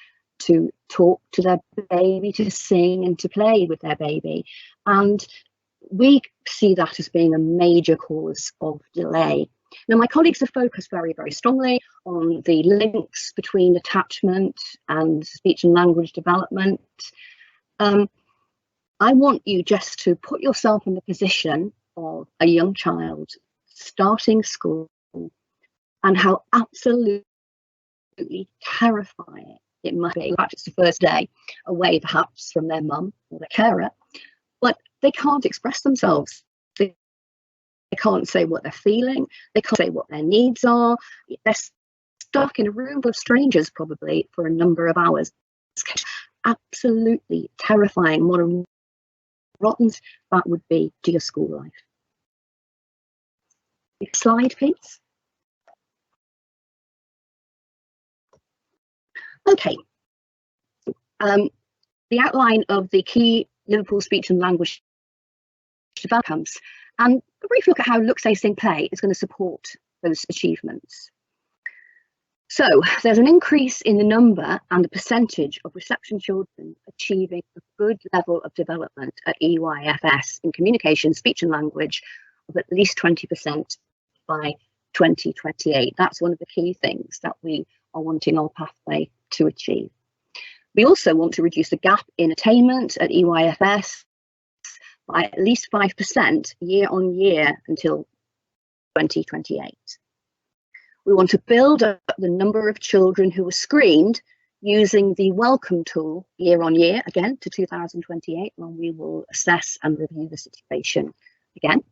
talk to their baby, to sing and to play with their baby. And we see that as being a major cause of delay. Now, my colleagues have focused very, very strongly on the links between attachment and speech and language development. I want you just to put yourself in the position of a young child starting school and how absolutely terrifying it must be. In fact, it's the first day away, perhaps, from their mum or their carer, but they can't express themselves. They can't say what they're feeling. They can't say what their needs are. They're stuck in a room full of strangers, probably, for a number of hours. It's absolutely terrifying. What a rotten that would be to your school life. Next slide, please. Okay. The outline of the key Liverpool speech and language developments, and a brief look at how Look, Say, Sing, Play is going to support those achievements. So there's an increase in the number and the percentage of reception children achieving a good level of development at EYFS in communication, speech and language of at least 20% by 2028. That's one of the key things that we are wanting our pathway to achieve. We also want to reduce the gap in attainment at EYFS by at least 5% year on year until 2028. We want to build up the number of children who are screened using the Welcome tool year on year, again to 2028, when we will assess and review the situation again.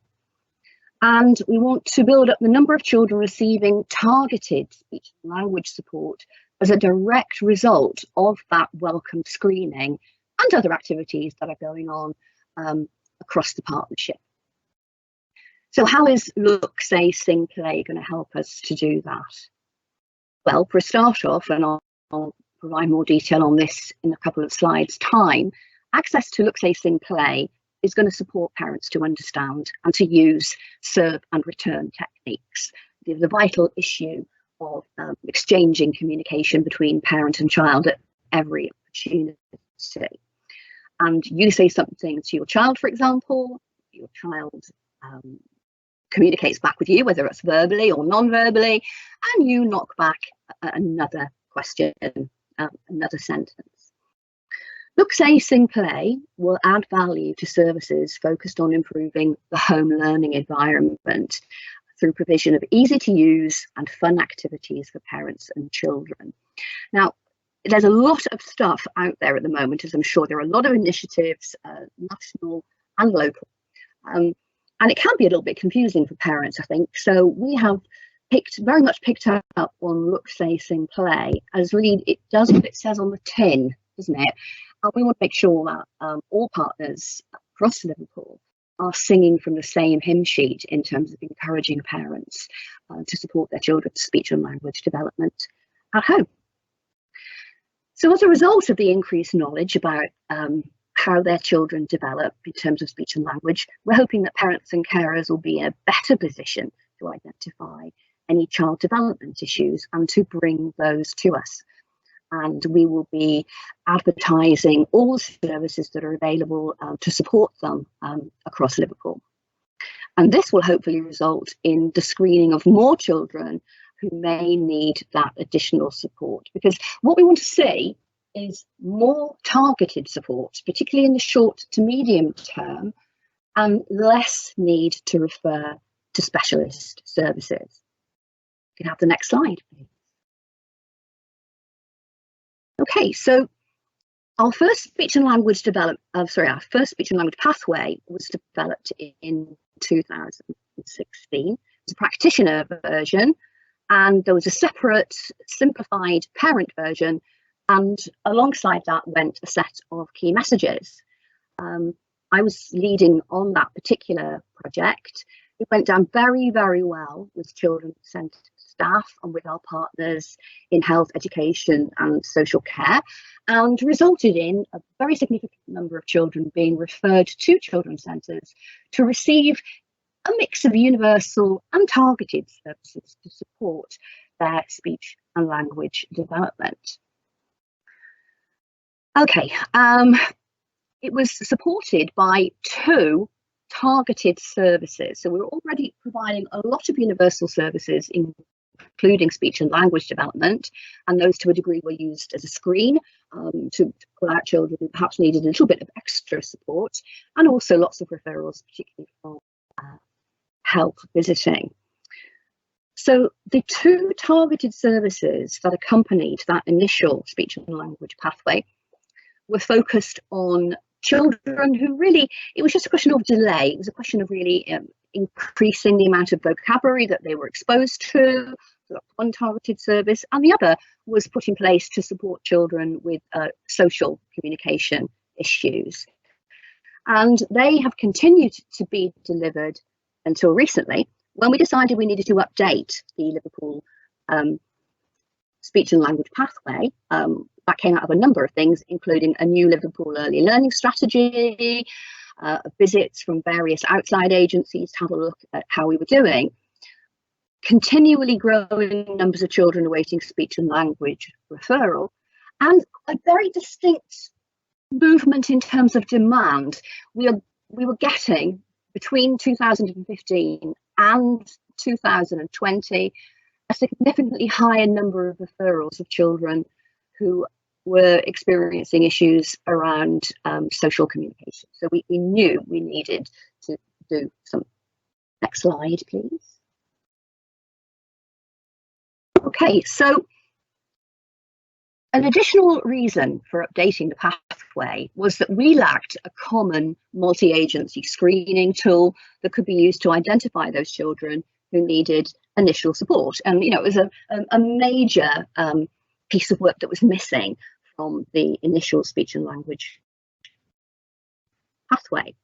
And we want to build up the number of children receiving targeted speech and language support as a direct result of that Welcome screening and other activities that are going on across the partnership. So how is Look, Say, Sing, Play going to help us to do that? Well, for a start off, and I'll provide more detail on this in a couple of slides' time, access to Look, Say, Sing, Play is going to support parents to understand and to use serve and return techniques. The vital issue of exchanging communication between parent and child at every opportunity. And you say something to your child, for example, your child communicates back with you, whether it's verbally or non-verbally, and you knock back another question, another sentence. Look, Say, Sing, Play will add value to services focused on improving the home learning environment through provision of easy to use and fun activities for parents and children. Now, there's a lot of stuff out there at the moment, as I'm sure there are a lot of initiatives, national and local. And it can be a little bit confusing for parents, I think. So we have very much picked up on Look, Say, Sing, Play, as really it does what it says on the tin, doesn't it? And we want to make sure that all partners across Liverpool are singing from the same hymn sheet in terms of encouraging parents to support their children's speech and language development at home. So as a result of the increased knowledge about how their children develop in terms of speech and language. We're hoping that parents and carers will be in a better position to identify any child development issues and to bring those to us. And we will be advertising all services that are available to support them across Liverpool. And this will hopefully result in the screening of more children who may need that additional support. Because what we want to see is more targeted support, particularly in the short to medium term, and less need to refer to specialist services. You can have the next slide, please. Okay, so our first speech and language our first speech and language pathway was developed in 2016. It was a practitioner version, and there was a separate simplified parent version, and alongside that went a set of key messages. I was leading on that particular project. It went down very, very well with children-centred staff and with our partners in health, education and social care, and resulted in a very significant number of children being referred to children's centres to receive a mix of universal and targeted services to support their speech and language development. Okay, it was supported by 2 targeted services. So we're already providing a lot of universal services, including speech and language development, and those to a degree were used as a screen to pull out children who perhaps needed a little bit of extra support, and also lots of referrals, particularly from health visiting. So the 2 targeted services that accompanied that initial speech and language pathway were focused on children who really, it was just a question of delay. It was a question of really increasing the amount of vocabulary that they were exposed to. So that's one targeted service, and the other was put in place to support children with social communication issues. And they have continued to be delivered until recently, when we decided we needed to update the Liverpool speech and language pathway. That came out of a number of things, including a new Liverpool early learning strategy, visits from various outside agencies to have a look at how we were doing, continually growing numbers of children awaiting speech and language referral, and a very distinct movement in terms of demand. We were getting, between 2015 and 2020, a significantly higher number of referrals of children who were experiencing issues around social communication. So we knew we needed to do some. Next slide, please. Okay, so an additional reason for updating the pathway was that we lacked a common multi-agency screening tool that could be used to identify those children who needed initial support. And, you know, it was a major piece of work that was missing from the initial speech and language pathway.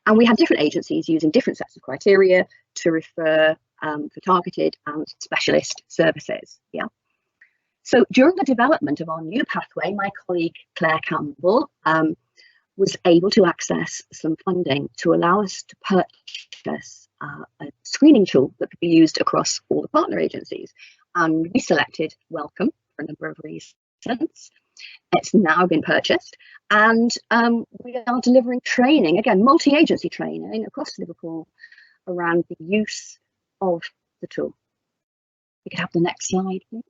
And we had different agencies using different sets of criteria to refer for targeted and specialist services. Yeah. So during the development of our new pathway, my colleague Claire Campbell was able to access some funding to allow us to purchase a screening tool that could be used across all the partner agencies. And we selected Welcome for a number of reasons. It's now been purchased, and we are delivering training, again, multi-agency training across Liverpool around the use of the tool. We could have the next slide, please.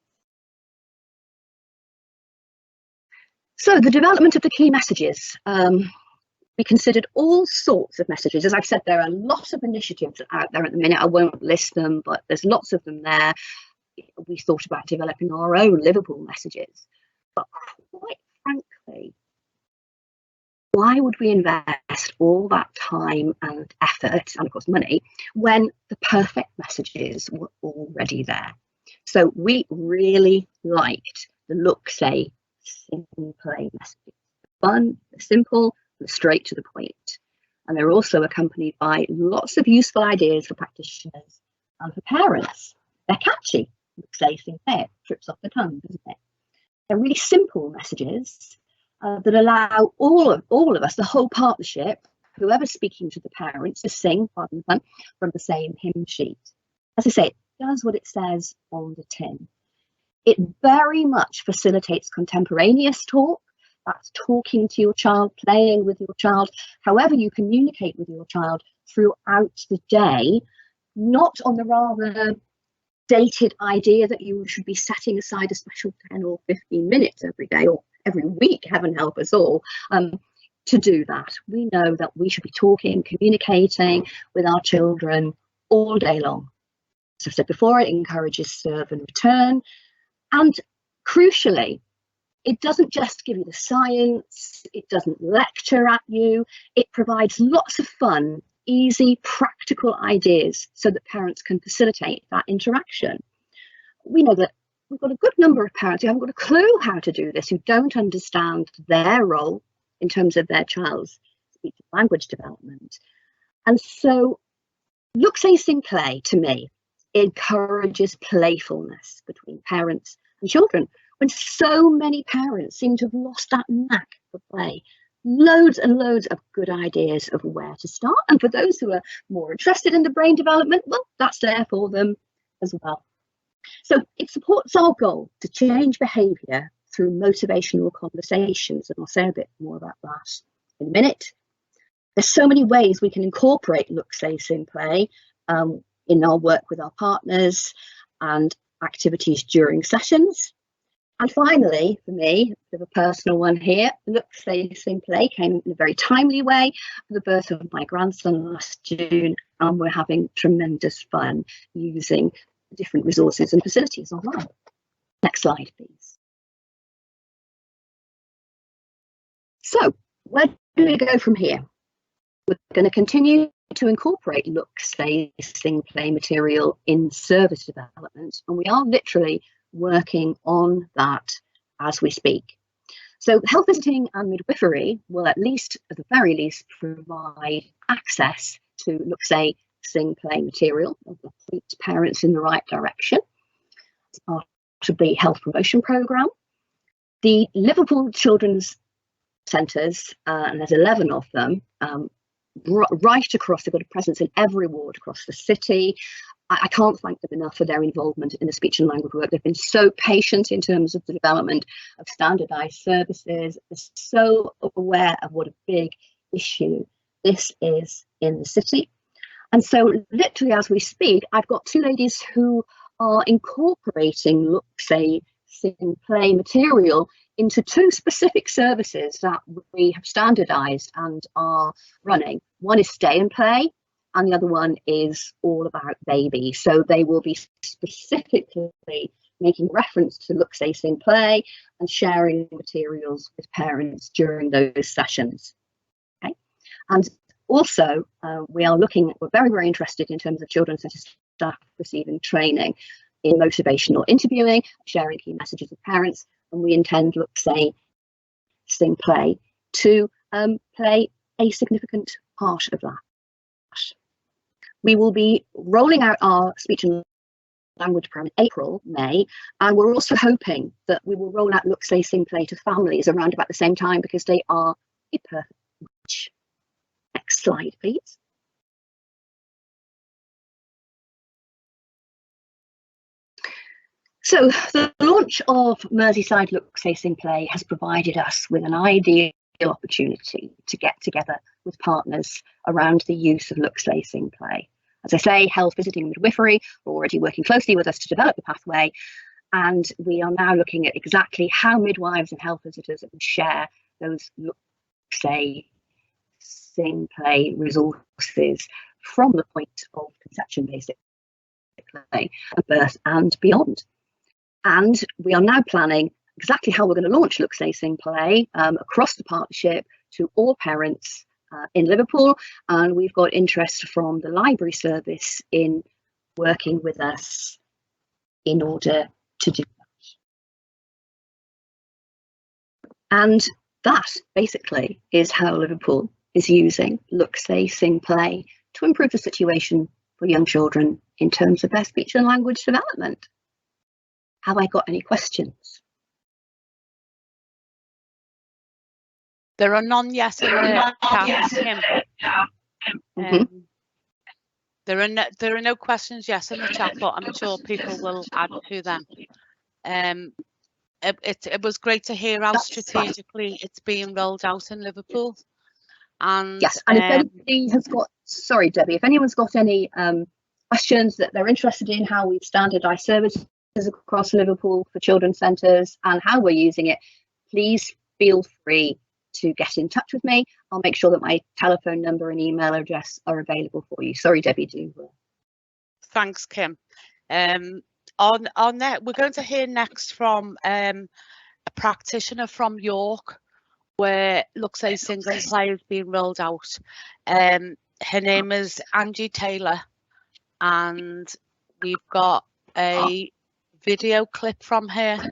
So the development of the key messages. We considered all sorts of messages. As I've said, there are a lot of initiatives out there at the minute. I won't list them, but there's lots of them there. We thought about developing our own Liverpool messages. But quite frankly, why would we invest all that time and effort, and of course money, when the perfect messages were already there? So we really liked the look, say, sing, play messages. Fun, simple, straight to the point. And they're also accompanied by lots of useful ideas for practitioners and for parents. They're catchy. Say, sing, play, it trips off the tongue, doesn't it? They're really simple messages, that allow all of us, the whole partnership, whoever's speaking to the parents, to sing, pardon the pun, from the same hymn sheet. As I say, it does what it says on the tin. It very much facilitates contemporaneous talk. That's talking to your child, playing with your child, however you communicate with your child throughout the day, not on the rather dated idea that you should be setting aside a special 10 or 15 minutes every day or every week, heaven help us all, to do that. We know that we should be talking, communicating with our children all day long. As I've said before, it encourages serve and return. And crucially, it doesn't just give you the science, it doesn't lecture at you, it provides lots of fun, easy, practical ideas so that parents can facilitate that interaction. We know that we've got a good number of parents who haven't got a clue how to do this, who don't understand their role in terms of their child's speech and language development. And so Look, Say, Sing, Play, to me, encourages playfulness between parents and children, when so many parents seem to have lost that knack for play. Loads and loads of good ideas of where to start. And for those who are more interested in the brain development, well, that's there for them as well. So it supports our goal to change behaviour through motivational conversations. And I'll say a bit more about that in a minute. There's so many ways we can incorporate Look, Say, Sing, Play in our work with our partners and activities during sessions. And finally, for me, a bit of a personal one here, Look, Say, Sing, Play came in a very timely way for the birth of my grandson last June, and we're having tremendous fun using different resources and facilities online. Next slide, please. So, where do we go from here? We're going to continue to incorporate Look, Say, Sing, Play material in service development, and we are literally working on that as we speak. So health visiting and midwifery will at the very least provide access to Look, Say, Sing, Play material that points parents in the right direction as part of the health promotion programme. The Liverpool Children's Centres, and there's 11 of them, right across, they've got a presence in every ward across the city. I can't thank them enough for their involvement in the speech and language work. They've been so patient in terms of the development of standardised services. They're so aware of what a big issue this is in the city. And so literally as we speak, I've got two ladies who are incorporating Look, Say, Sing, Play material into two specific services that we have standardised and are running. One is Stay and Play, and the other one is all about baby. So they will be specifically making reference to Look, Say, Sing, Play and sharing materials with parents during those sessions. Okay, and also we're very, very interested in terms of children's centre staff receiving training in motivational interviewing, sharing key messages with parents, and we intend Look, Say, Sing, Play to play a significant part of that. We will be rolling out our speech and language program in April, May, and we're also hoping that we will roll out Look, Say, Sing, Play to families around about the same time, because they are a perfect match. Next slide, please. So the launch of Merseyside Look, Say, Sing, Play has provided us with an ideal opportunity to get together with partners around the use of Look, Say, Sing, Play. As I say, health visiting and midwifery are already working closely with us to develop the pathway, and we are now looking at exactly how midwives and health visitors can share those Look, Say, Sing, Play resources from the point of conception, basically, birth and beyond. And we are now planning exactly how we're going to launch Look, Say, Sing, Play across the partnership to all parents in Liverpool, and we've got interest from the library service in working with us in order to do that. And that basically is how Liverpool is using Look, Say, Sing, Play to improve the situation for young children in terms of their speech and language development. Have I got any questions? There are none yet in the chat, Kim. There are no questions yet in the chat, but I'm sure people will add to them. It was great to hear how strategically it's being rolled out in Liverpool. And yes, and if anybody has got, sorry Debbie, if anyone's got any questions that they're interested in how we've standardised services across Liverpool for children's centres and how we're using it, please feel free to get in touch with me. I'll make sure that my telephone number and email address are available for you. Sorry, Debbie, do. Thanks, Kim. On that, we're going to hear next from a practitioner from York, where looks like single play is being rolled out. Her name is Angie Taylor, and we've got a video clip from her.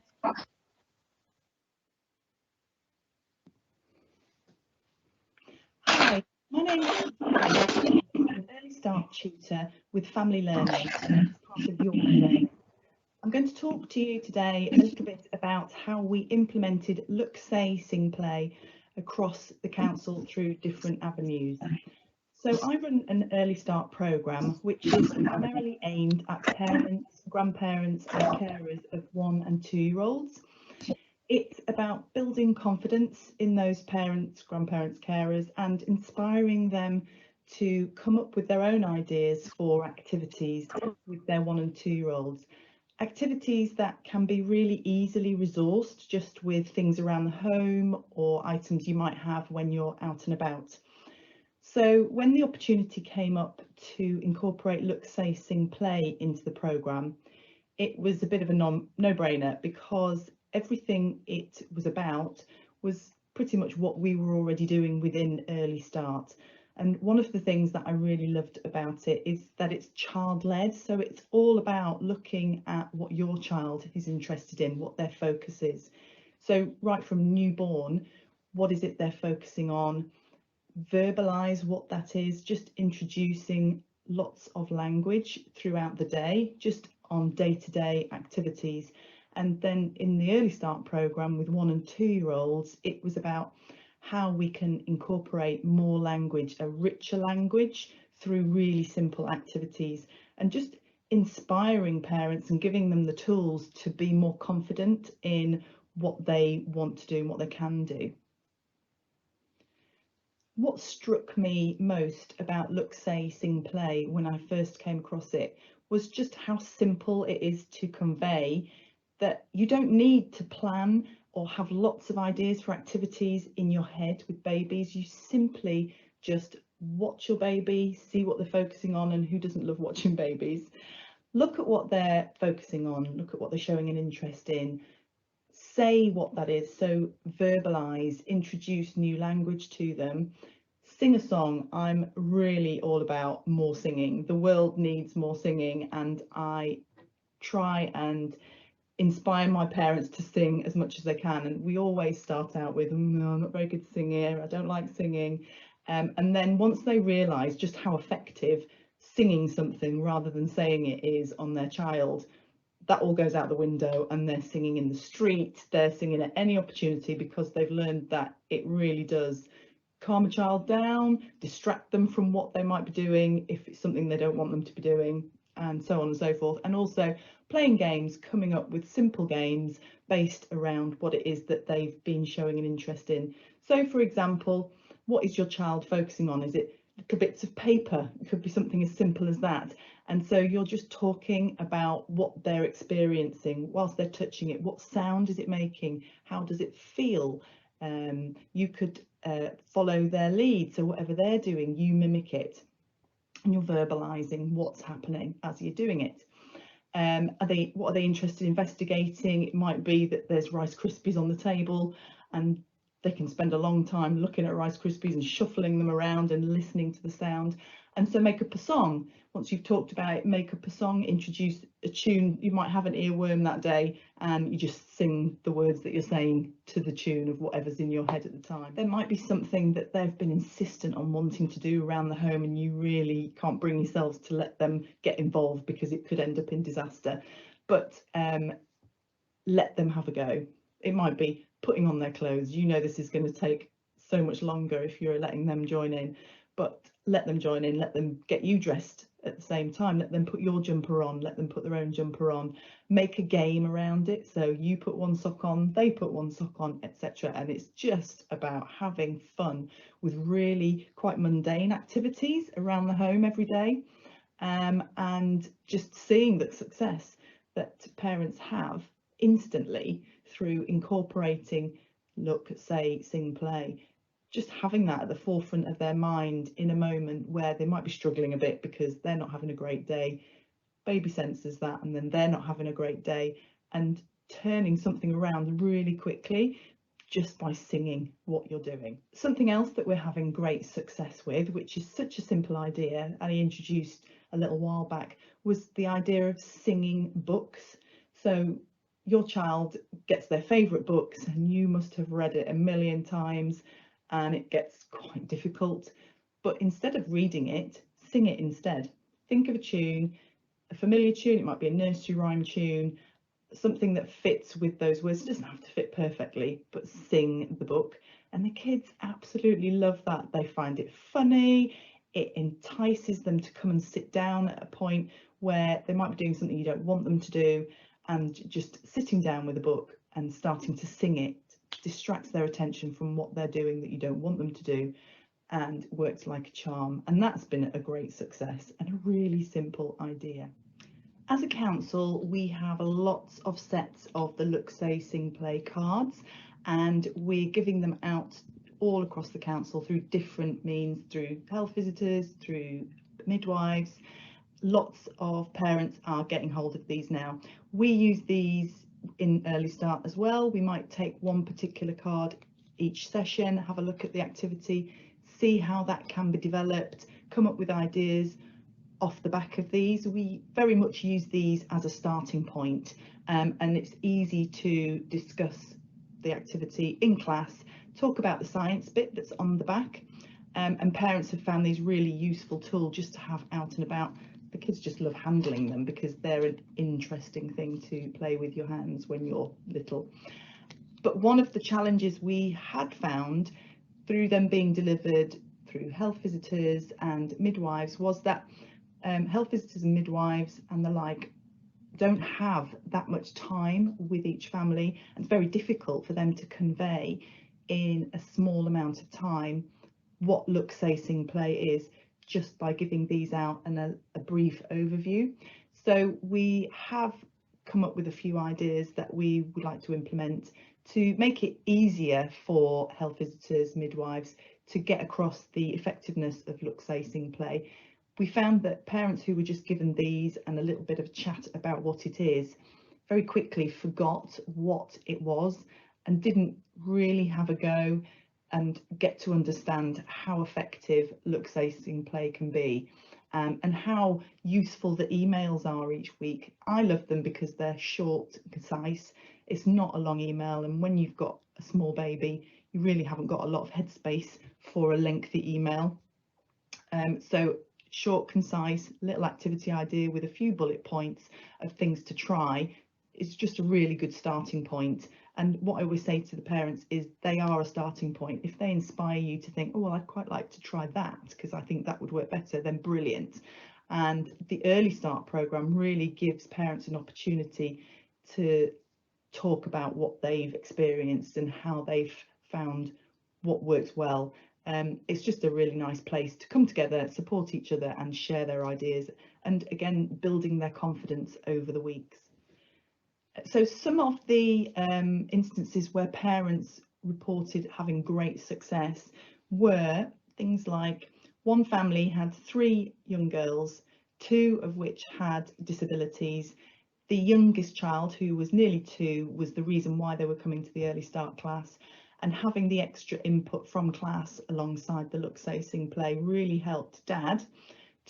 Hi, my name is Angie. I'm an early start tutor with Family Learning as part of York Learning. I'm going to talk to you today a little bit about how we implemented Look, Say, Sing, Play across the council through different avenues. So I run an early start programme which is primarily aimed at parents, grandparents and carers of 1 and 2 year olds. It's about building confidence in those parents, grandparents, carers and inspiring them to come up with their own ideas for activities with their 1 and 2 year olds. Activities that can be really easily resourced just with things around the home or items you might have when you're out and about. So when the opportunity came up to incorporate Look, Say, Sing, Play into the programme, it was a bit of a no-brainer because everything it was about was pretty much what we were already doing within Early Start. And one of the things that I really loved about it is that it's child-led, so it's all about looking at what your child is interested in, what their focus is. So right from newborn, what is it they're focusing on? Verbalise what that is, just introducing lots of language throughout the day, just on day-to-day activities. And then in the Early Start programme with 1 and 2 year olds, it was about how we can incorporate more language, a richer language through really simple activities and just inspiring parents and giving them the tools to be more confident in what they want to do and what they can do. What struck me most about Look, Say, Sing, Play when I first came across it was just how simple it is to convey that you don't need to plan or have lots of ideas for activities in your head with babies. You simply just watch your baby, see what they're focusing on, and who doesn't love watching babies. Look at what they're focusing on, look at what they're showing an interest in. Say what that is, so verbalise, introduce new language to them. Sing a song. I'm really all about more singing. The world needs more singing, and I try and inspire my parents to sing as much as they can. And we always start out with, no, I'm not very good singer, I don't like singing. And then once they realise just how effective singing something rather than saying it is on their child, that all goes out the window and they're singing in the street, they're singing at any opportunity because they've learned that it really does calm a child down, distract them from what they might be doing if it's something they don't want them to be doing, and so on and so forth. And also playing games, coming up with simple games based around what it is that they've been showing an interest in. So for example, what is your child focusing on? Is it little bits of paper? It could be something as simple as that. And so you're just talking about what they're experiencing whilst they're touching it. What sound is it making? How does it feel? You could follow their lead, so whatever they're doing, you mimic it, and you're verbalizing what's happening as you're doing it. What are they interested in investigating? It might be that there's Rice Krispies on the table and they can spend a long time looking at Rice Krispies and shuffling them around and listening to the sound. And so make up a song. Once you've talked about it, make up a song, introduce a tune. You might have an earworm that day and you just sing the words that you're saying to the tune of whatever's in your head at the time. There might be something that they've been insistent on wanting to do around the home and you really can't bring yourselves to let them get involved because it could end up in disaster. But let them have a go. It might be putting on their clothes. You know this is going to take so much longer if you're letting them join in, but let them join in, let them get you dressed at the same time, let them put your jumper on, let them put their own jumper on, make a game around it, so you put one sock on, they put one sock on, etc. And it's just about having fun with really quite mundane activities around the home every day, and just seeing the success that parents have instantly through incorporating look, say, sing, play. Just having that at the forefront of their mind in a moment where they might be struggling a bit because they're not having a great day. Baby senses that, and then they're not having a great day, and turning something around really quickly just by singing what you're doing. Something else that we're having great success with, which is such a simple idea, and I introduced a little while back, was the idea of singing books. So your child gets their favourite books and you must have read it a million times, and it gets quite difficult, but instead of reading it, sing it instead. Think of a tune, a familiar tune, it might be a nursery rhyme tune, something that fits with those words. It doesn't have to fit perfectly, but sing the book. And the kids absolutely love that. They find it funny, it entices them to come and sit down at a point where they might be doing something you don't want them to do, and just sitting down with a book and starting to sing it distracts their attention from what they're doing that you don't want them to do, and works like a charm. And that's been a great success and a really simple idea. As a council, we have lots of sets of the Look, Say, Sing, Play cards, and we're giving them out all across the council through different means, through health visitors, through midwives. Lots of parents are getting hold of these now. We use these in Early Start as well. We might take one particular card each session, have a look at the activity, see how that can be developed, come up with ideas off the back of these. We very much use these as a starting point, and it's easy to discuss the activity in class, talk about the science bit that's on the back, and parents have found these really useful tools just to have out and about. The kids just love handling them because they're an interesting thing to play with your hands when you're little. But one of the challenges we had found through them being delivered through health visitors and midwives was that health visitors and midwives and the like don't have that much time with each family, and it's very difficult for them to convey in a small amount of time what Look, Say, Sing, Play is, just by giving these out and a brief overview. So we have come up with a few ideas that we would like to implement to make it easier for health visitors, midwives to get across the effectiveness of Look, Say, Sing, Play. We found that parents who were just given these and a little bit of chat about what it is very quickly forgot what it was and didn't really have a go and get to understand how effective Look, Say, Sing, Play can be, and how useful the emails are each week. I love them because they're short and concise. It's not a long email, and when you've got a small baby, you really haven't got a lot of headspace for a lengthy email. So short, concise, little activity idea with a few bullet points of things to try is just a really good starting point. And what I always say to the parents is they are a starting point. If they inspire you to think, oh, well, I'd quite like to try that because I think that would work better, then brilliant. And the Early Start programme really gives parents an opportunity to talk about what they've experienced and how they've found what works well. It's just a really nice place to come together, support each other and share their ideas, and again building their confidence over the weeks. So some of the instances where parents reported having great success were things like one family had 3 young girls, 2 of which had disabilities. The youngest child, who was nearly 2, was the reason why they were coming to the Early Start class, and having the extra input from class alongside the Look, Say, Sing, Play really helped Dad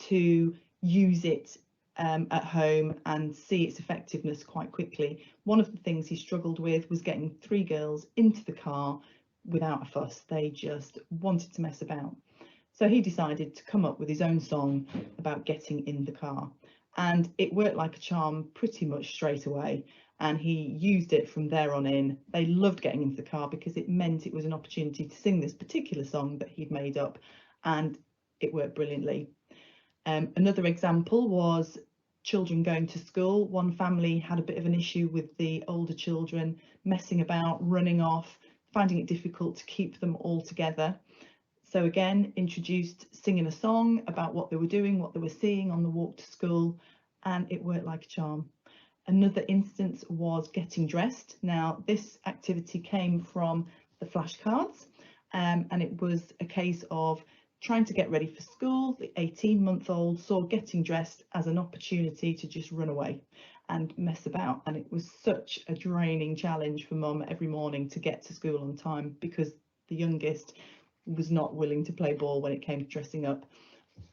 to use it at home and see its effectiveness quite quickly. One of the things he struggled with was getting 3 girls into the car without a fuss. They just wanted to mess about. So he decided to come up with his own song about getting in the car, and it worked like a charm pretty much straight away. and he used it from there on in. They loved getting into the car because it meant it was an opportunity to sing this particular song that he'd made up, and it worked brilliantly. Another example was children going to school. One family had a bit of an issue with the older children messing about, running off, finding it difficult to keep them all together. So again, introduced singing a song about what they were doing, what they were seeing on the walk to school, and it worked like a charm. Another instance was getting dressed. Now, this activity came from the flashcards, and it was a case of trying to get ready for school. The 18-month-old saw getting dressed as an opportunity to just run away and mess about, and it was such a draining challenge for mum every morning to get to school on time, because the youngest was not willing to play ball when it came to dressing up,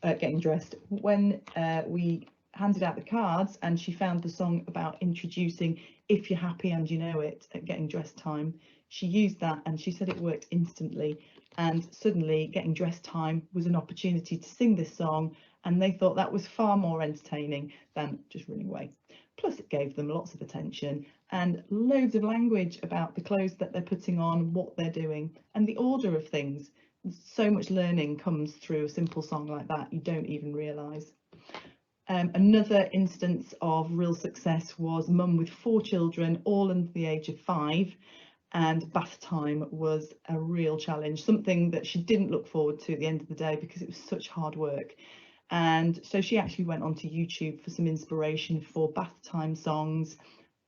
getting dressed. When we handed out the cards and she found the song about introducing If You're Happy and You Know It at getting dressed time, she used that and she said it worked instantly, and suddenly getting dressed time was an opportunity to sing this song, and they thought that was far more entertaining than just running away. Plus it gave them lots of attention and loads of language about the clothes that they're putting on, what they're doing, and the order of things. So much learning comes through a simple song like that, you don't even realise. Another instance of real success was mum with 4 children, all under the age of 5, and bath time was a real challenge, something that she didn't look forward to at the end of the day because it was such hard work. And so she actually went onto YouTube for some inspiration for bath time songs,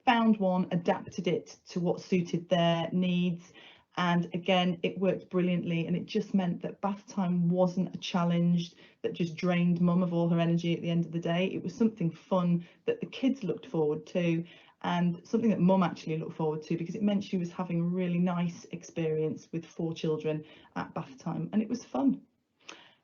found one, adapted it to what suited their needs, and again it worked brilliantly, and it just meant that bath time wasn't a challenge that just drained mum of all her energy at the end of the day. It was something fun that the kids looked forward to, and something that mum actually looked forward to, because it meant she was having a really nice experience with 4 children at bath time, and it was fun.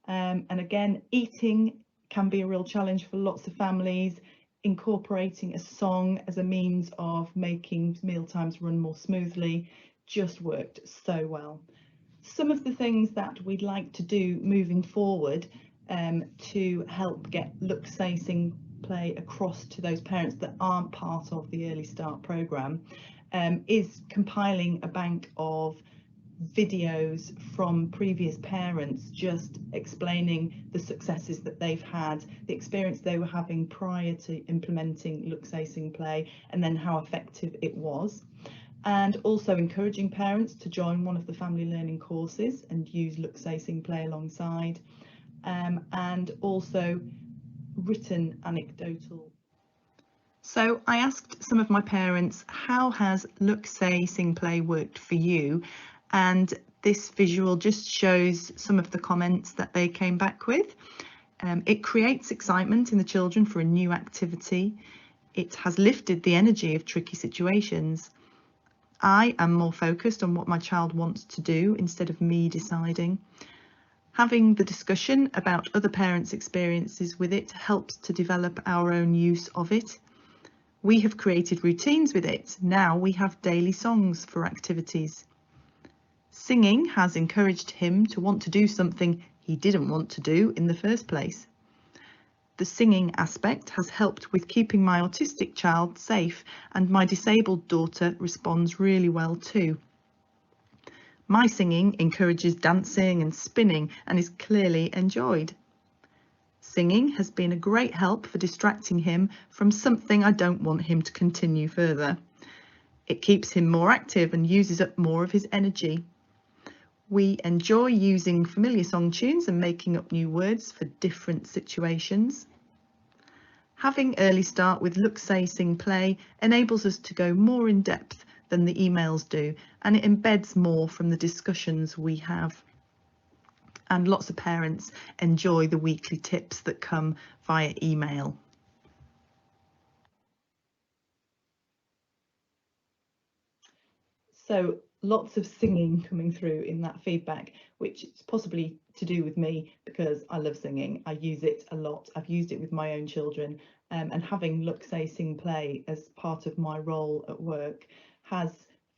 And again, eating can be a real challenge for lots of families. Incorporating a song as a means of making meal times run more smoothly just worked so well. Some of the things that we'd like to do moving forward to help get Look, Say, Sing, Play across to those parents that aren't part of the Early Start programme is compiling a bank of videos from previous parents just explaining the successes that they've had, the experience they were having prior to implementing Look, Say, Sing, Play, and then how effective it was. And also encouraging parents to join one of the family learning courses and use Look, Say, Sing, Play alongside, and also written anecdotal. So I asked some of my parents, how has Look, Say, Sing, Play worked for you? And this visual just shows some of the comments that they came back with. It creates excitement in the children for a new activity. It has lifted the energy of tricky situations. I am more focused on what my child wants to do instead of me deciding. Having the discussion about other parents' experiences with it helps to develop our own use of it. We have created routines with it. Now we have daily songs for activities. Singing has encouraged him to want to do something he didn't want to do in the first place. The singing aspect has helped with keeping my autistic child safe, and my disabled daughter responds really well too. My singing encourages dancing and spinning and is clearly enjoyed. Singing has been a great help for distracting him from something I don't want him to continue further. It keeps him more active and uses up more of his energy. We enjoy using familiar song tunes and making up new words for different situations. Having Early Start with Look, Say, Sing, Play enables us to go more in depth than the emails do, and it embeds more from the discussions we have. And lots of parents enjoy the weekly tips that come via email. So lots of singing coming through in that feedback, which is possibly to do with me because I love singing. I use it a lot. I've used it with my own children, and having Look, Say, Sing, Play as part of my role at work has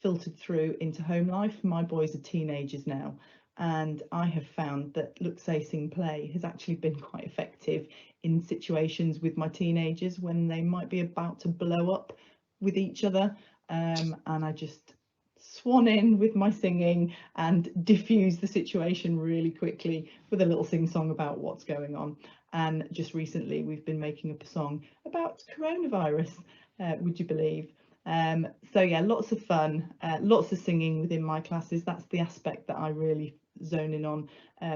filtered through into home life. My boys are teenagers now, and I have found that Look, Say, Sing, Play has actually been quite effective in situations with my teenagers when they might be about to blow up with each other, and I just swan in with my singing and diffuse the situation really quickly with a little sing song about what's going on. And just recently we've been making up a song about coronavirus, would you believe? So yeah, lots of fun, lots of singing within my classes. That's the aspect that I really zone in on,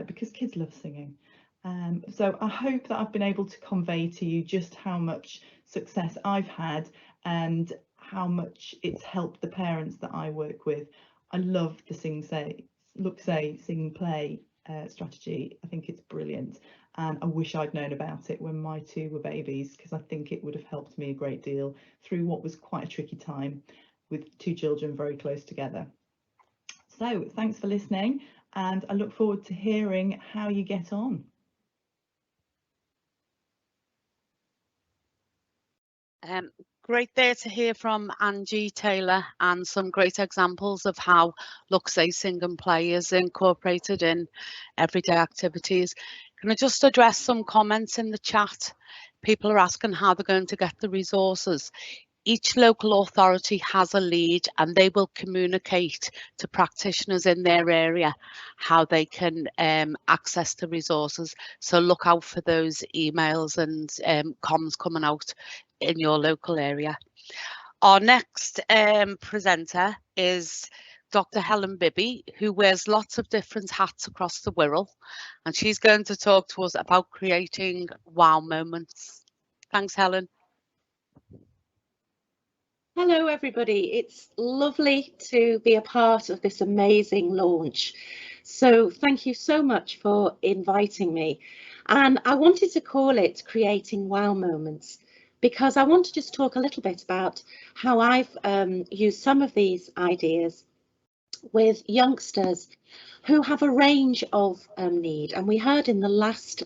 because kids love singing. So I hope that I've been able to convey to you just how much success I've had and how much it's helped the parents that I work with. I love the Look, Say, Sing, Play strategy. I think it's brilliant, and I wish I'd known about it when my two were babies, because I think it would have helped me a great deal through what was quite a tricky time with two children very close together. So thanks for listening, and I look forward to hearing how you get on. Great there to hear from Angie Taylor, and some great examples of how Look, Say, Sing and Play is incorporated in everyday activities. Can I just address some comments in the chat? People are asking how they're going to get the resources. Each local authority has a lead, and they will communicate to practitioners in their area how they can access the resources. So look out for those emails and comms coming out in your local area. Our next presenter is Dr. Helen Bibby, who wears lots of different hats across the Wirral, and she's going to talk to us about creating wow moments. Thanks, Helen. Hello everybody, it's lovely to be a part of this amazing launch. So thank you so much for inviting me. And I wanted to call it Creating Wow Moments, because I want to just talk a little bit about how I've used some of these ideas with youngsters who have a range of need. And we heard in the last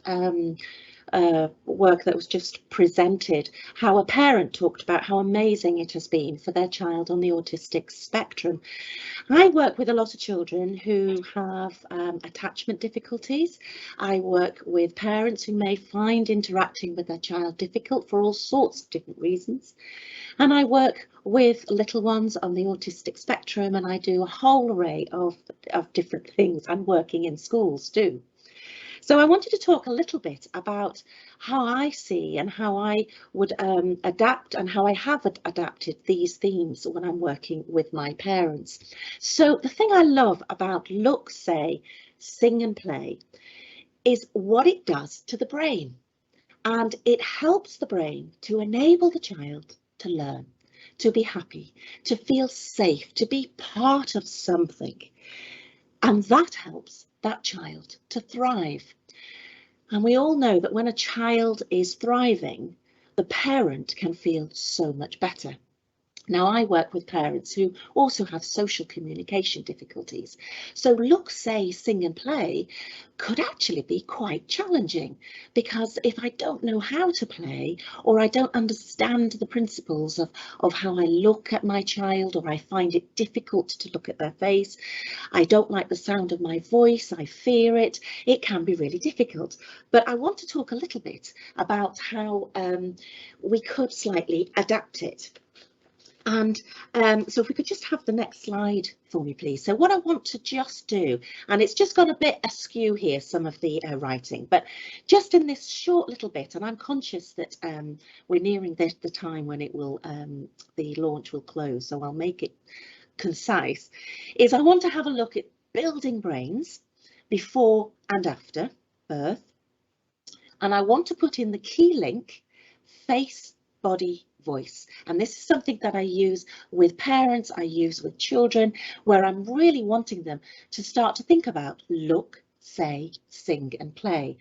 work that was just presented how a parent talked about how amazing it has been for their child on the autistic spectrum. I work with a lot of children who have attachment difficulties. I work with parents who may find interacting with their child difficult for all sorts of different reasons. And I work with little ones on the autistic spectrum, and I do a whole array of different things. I'm working in schools too. So I wanted to talk a little bit about how I see and how I would adapt, and how I have adapted these themes when I'm working with my parents. So the thing I love about Look, Say, Sing and Play is what it does to the brain. And it helps the brain to enable the child to learn, to be happy, to feel safe, to be part of something. And that helps that child to thrive. And we all know that when a child is thriving, the parent can feel so much better. Now, I work with parents who also have social communication difficulties. So Look, Say, Sing and Play could actually be quite challenging, because if I don't know how to play, or I don't understand the principles of how I look at my child, or I find it difficult to look at their face, I don't like the sound of my voice, I fear it, it can be really difficult. But I want to talk a little bit about how we could slightly adapt it. And so if we could just have the next slide for me, please. So what I want to just do, and it's just got a bit askew here, some of the writing, but just in this short little bit, and I'm conscious that we're nearing the time when it will, the launch will close, so I'll make it concise, is I want to have a look at building brains before and after birth. And I want to put in the key link, face, body, voice. And this is something that I use with parents, I use with children, where I'm really wanting them to start to think about look, say, sing and play,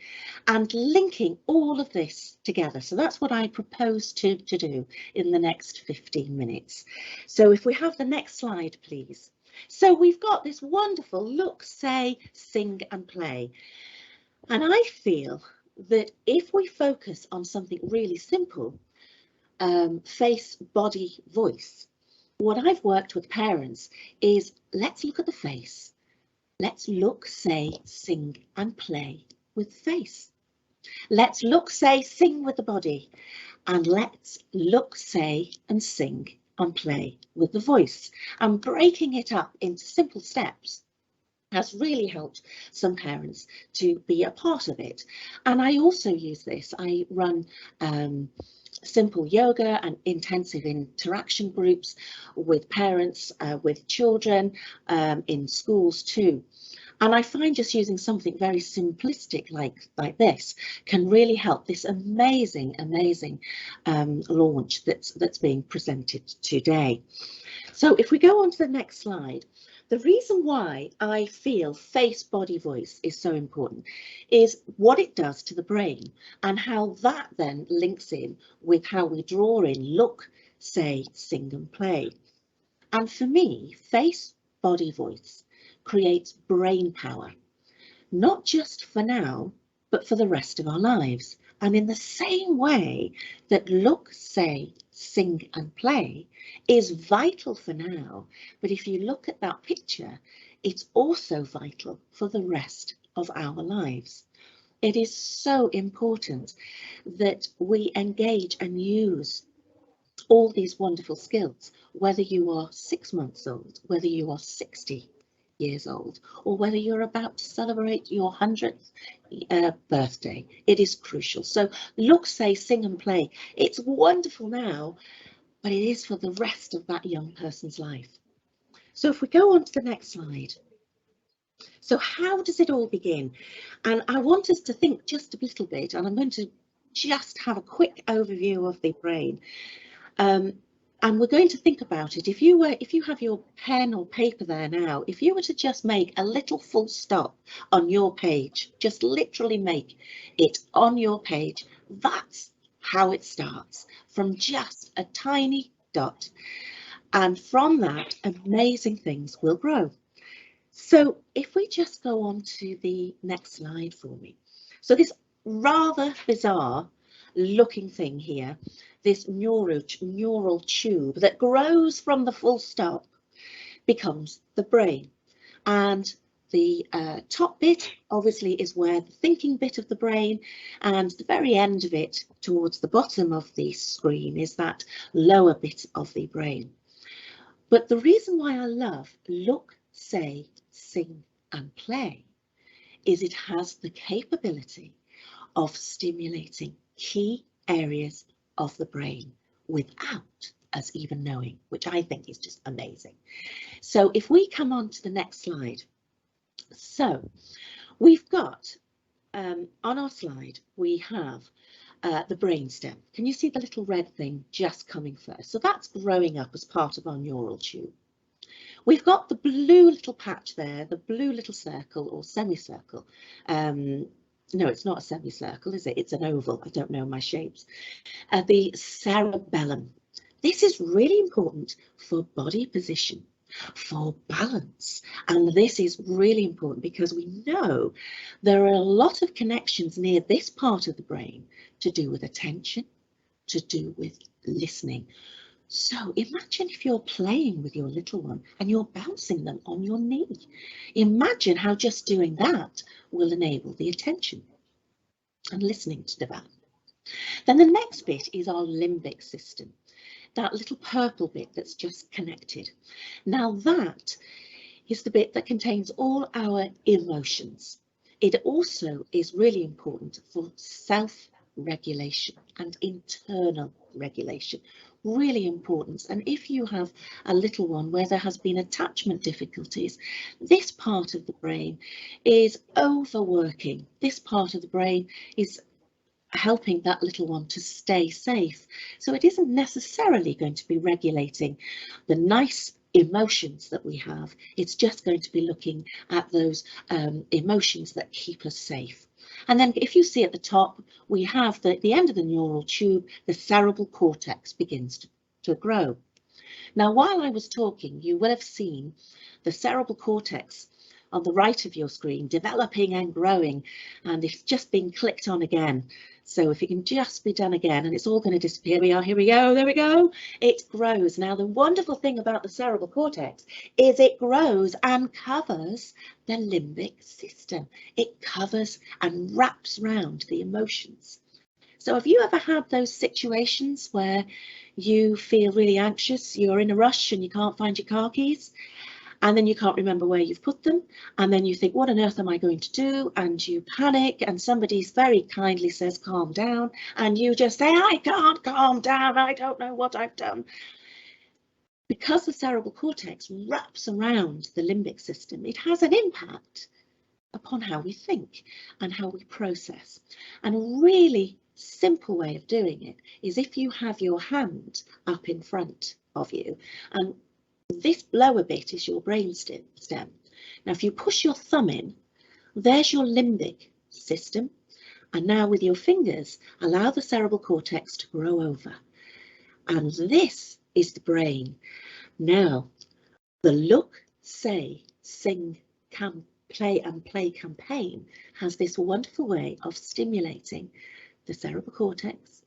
and linking all of this together. So that's what I propose to do in the next 15 minutes. So if we have the next slide, please. So we've got this wonderful look, say, sing and play. And I feel that if we focus on something really simple, face, body, voice, what I've worked with parents is let's look at the face. Let's look, say, sing and play with face. Let's look, say, sing with the body. And let's look, say and sing and play with the voice, and breaking it up into simple steps has really helped some parents to be a part of it. And I also use this. I run simple yoga and intensive interaction groups with parents, with children, in schools too. And I find just using something very simplistic like this can really help this amazing launch that's being presented today. So if we go on to the next slide, the reason why I feel face, body, voice is so important is what it does to the brain and how that then links in with how we draw in look, say, sing and play. And for me, face, body, voice creates brain power, not just for now, but for the rest of our lives. And in the same way that look, say, sing and play is vital for now, but if you look at that picture, it's also vital for the rest of our lives. It is so important that we engage and use all these wonderful skills, whether you are 6 months old, whether you are 60 years old, or whether you're about to celebrate your 100th birthday. It is crucial. So look, say, sing and play. It's wonderful now, but it is for the rest of that young person's life. So if we go on to the next slide. So how does it all begin? And I want us to think just a little bit, and I'm going to just have a quick overview of the brain. And we're going to think about it. If you have your pen or paper there now, if you were to just make a little full stop on your page, just literally make it on your page, that's how it starts, from just a tiny dot. And from that, amazing things will grow. So if we just go on to the next slide for me. So this rather bizarre looking thing here, this neural tube that grows from the full stop becomes the brain. And the top bit obviously is where the thinking bit of the brain, and the very end of it towards the bottom of the screen is that lower bit of the brain. But the reason why I love look, say, sing and play is it has the capability of stimulating key areas of the brain without us even knowing, which I think is just amazing. So if we come on to the next slide. So we've got on our slide, we have the brainstem. Can you see the little red thing just coming first? So that's growing up as part of our neural tube. We've got the blue little patch there, the blue little circle or semicircle. No, it's not a semicircle, is it? It's an oval. I don't know my shapes. The cerebellum. This is really important for body position, for balance. And this is really important because we know there are a lot of connections near this part of the brain to do with attention, to do with listening. So imagine if you're playing with your little one and you're bouncing them on your knee. Imagine how just doing that will enable the attention and listening to develop. Then the next bit is our limbic system, that little purple bit that's just connected. Now that is the bit that contains all our emotions. It also is really important for self-regulation and internal regulation. Really important. And if you have a little one where there has been attachment difficulties, this part of the brain is overworking. This part of the brain is helping that little one to stay safe. So it isn't necessarily going to be regulating the nice emotions that we have. It's just going to be looking at those emotions that keep us safe. And then if you see at the top, we have the end of the neural tube, the cerebral cortex begins to grow. Now, while I was talking, you will have seen the cerebral cortex on the right of your screen developing and growing, and it's just been clicked on again. So if it can just be done again, and it's all going to disappear. Here we go, there we go. It grows. Now, the wonderful thing about the cerebral cortex is it grows and covers the limbic system. It covers and wraps around the emotions. So have you ever had those situations where you feel really anxious, you're in a rush and you can't find your car keys, and then you can't remember where you've put them, and then you think, what on earth am I going to do? And you panic, and somebody very kindly says, calm down, and you just say, I can't calm down, I don't know what I've done. Because the cerebral cortex wraps around the limbic system, it has an impact upon how we think and how we process. And a really simple way of doing it is if you have your hand up in front of you, and this lower bit is your brain stem. Now, if you push your thumb in, there's your limbic system. And now with your fingers, allow the cerebral cortex to grow over. And this is the brain. Now, the Look, Say, Sing, Play and Play campaign has this wonderful way of stimulating the cerebral cortex,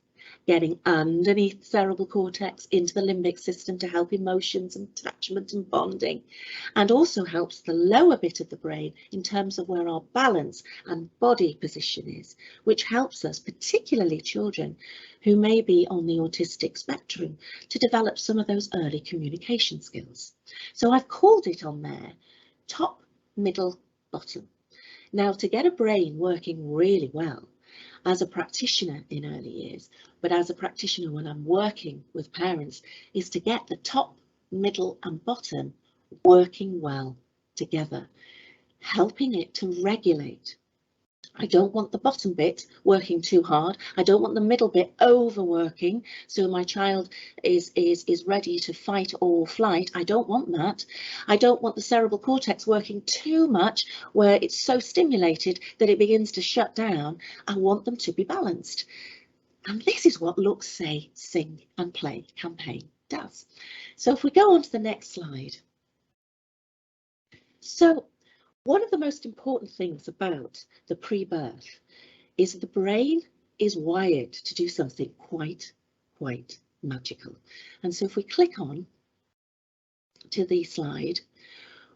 getting underneath the cerebral cortex into the limbic system to help emotions and attachment and bonding, and also helps the lower bit of the brain in terms of where our balance and body position is, which helps us, particularly children who may be on the autistic spectrum, to develop some of those early communication skills. So I've called it on there, top, middle, bottom. Now, to get a brain working really well, as a practitioner in early years, but as a practitioner when I'm working with parents, is to get the top, middle and bottom working well together, helping it to regulate. I don't want the bottom bit working too hard. I don't want the middle bit overworking, so my child is ready to fight or flight. I don't want that. I don't want the cerebral cortex working too much where it's so stimulated that it begins to shut down. I want them to be balanced. And this is what Look, Say, Sing and Play campaign does. So if we go on to the next slide. So one of the most important things about the pre-birth is the brain is wired to do something quite magical. And so if we click on to the slide,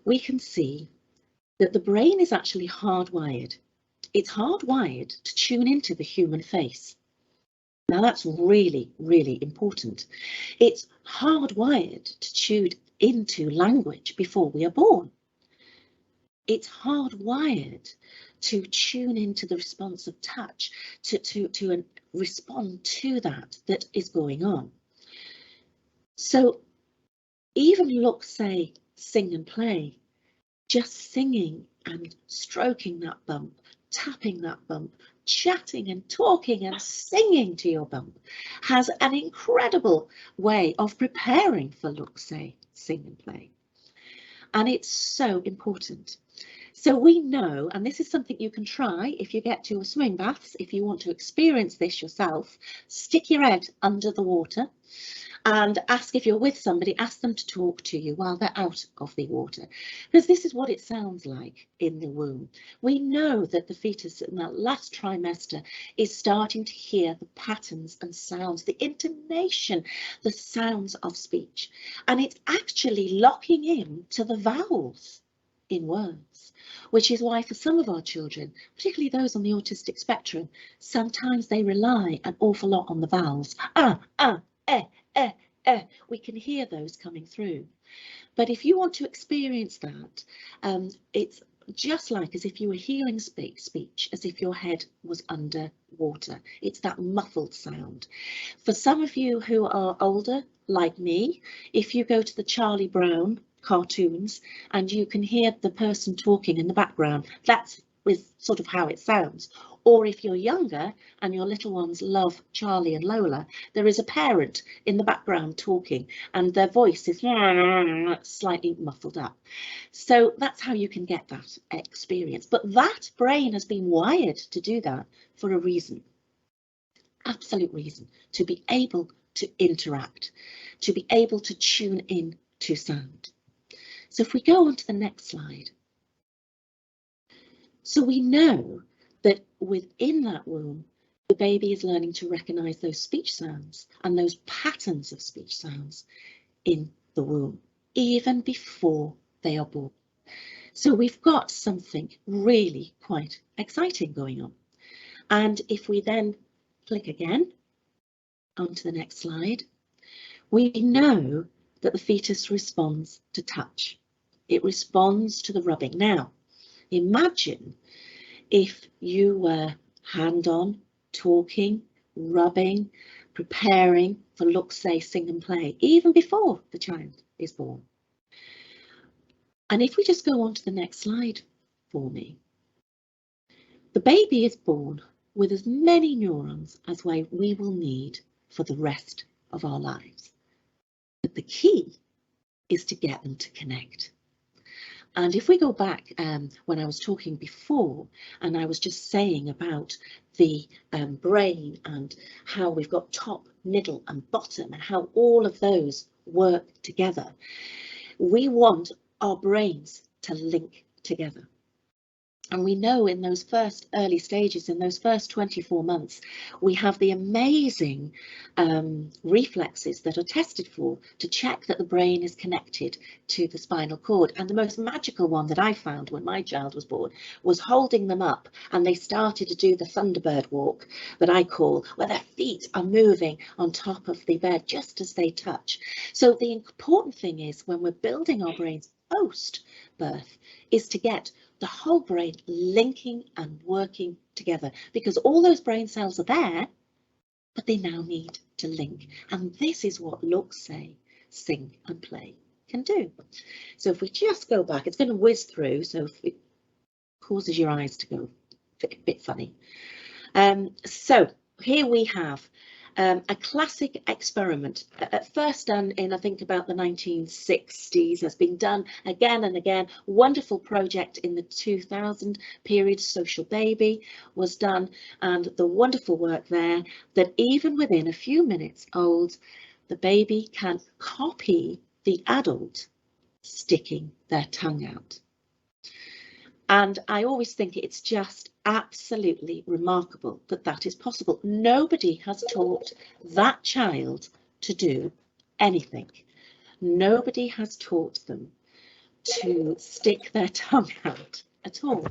we can see that the brain is actually hardwired. It's hardwired to tune into the human face. Now that's really, really important. It's hardwired to tune into language before we are born. It's hardwired to tune into the response of touch, to respond to that is going on. So even Look, Say, Sing and Play, just singing and stroking that bump, tapping that bump, chatting and talking and singing to your bump has an incredible way of preparing for Look, Say, Sing and Play. And it's so important. So we know, and this is something you can try if you get to a swimming baths, if you want to experience this yourself, stick your head under the water and ask, if you're with somebody, ask them to talk to you while they're out of the water, because this is what it sounds like in the womb. We know that the fetus in that last trimester is starting to hear the patterns and sounds, the intonation, the sounds of speech, and it's actually locking in to the vowels in words, which is why for some of our children, particularly those on the autistic spectrum, sometimes they rely an awful lot on the vowels. We can hear those coming through. But if you want to experience that, it's just like as if you were hearing speech, as if your head was under water. It's that muffled sound. For some of you who are older, like me, if you go to the Charlie Brown cartoons and you can hear the person talking in the background, that's with sort of how it sounds. Or if you're younger and your little ones love Charlie and Lola, there is a parent in the background talking and their voice is slightly muffled up. So that's how you can get that experience. But that brain has been wired to do that for a reason, absolute reason, to be able to interact, to be able to tune in to sound. So if we go on to the next slide. So we know that within that womb, the baby is learning to recognise those speech sounds and those patterns of speech sounds in the womb, even before they are born. So we've got something really quite exciting going on. And if we then click again onto the next slide, we know that the fetus responds to touch. It responds to the rubbing. Now, imagine if you were hand-on, talking, rubbing, preparing for look, say, sing and play, even before the child is born. And if we just go on to the next slide for me, the baby is born with as many neurons as we will need for the rest of our lives. But the key is to get them to connect. And if we go back when I was talking before, and I was just saying about the brain and how we've got top, middle and bottom and how all of those work together, we want our brains to link together. And we know in those first early stages, in those first 24 months, we have the amazing reflexes that are tested for to check that the brain is connected to the spinal cord. And the most magical one that I found when my child was born was holding them up, and they started to do the Thunderbird walk that I call, where their feet are moving on top of the bed just as they touch. So the important thing is, when we're building our brains post birth, is to get the whole brain linking and working together, because all those brain cells are there, but they now need to link. And this is what look, say, sing and play can do. So if we just go back, it's going to whiz through, so if it causes your eyes to go a bit funny. So here we have a classic experiment, at first done in, I think, about the 1960s, has been done again and again. Wonderful project in the 2000 period, Social Baby was done, and the wonderful work there that even within a few minutes old, the baby can copy the adult sticking their tongue out. And I always think it's just absolutely remarkable that that is possible. Nobody has taught that child to do anything. Nobody has taught them to stick their tongue out at all.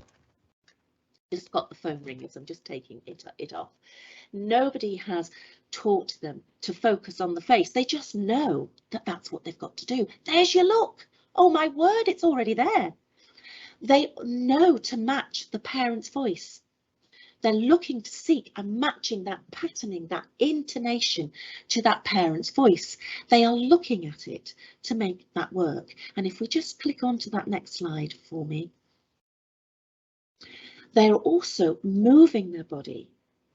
Just got the phone ringing, so I'm just taking it off. Nobody has taught them to focus on the face. They just know that that's what they've got to do. There's your look. Oh my word, it's already there. They know to match the parent's voice. They're looking to seek and matching that patterning, that intonation to that parent's voice. They are looking at it to make that work. And if we just click onto that next slide for me, they're also moving their body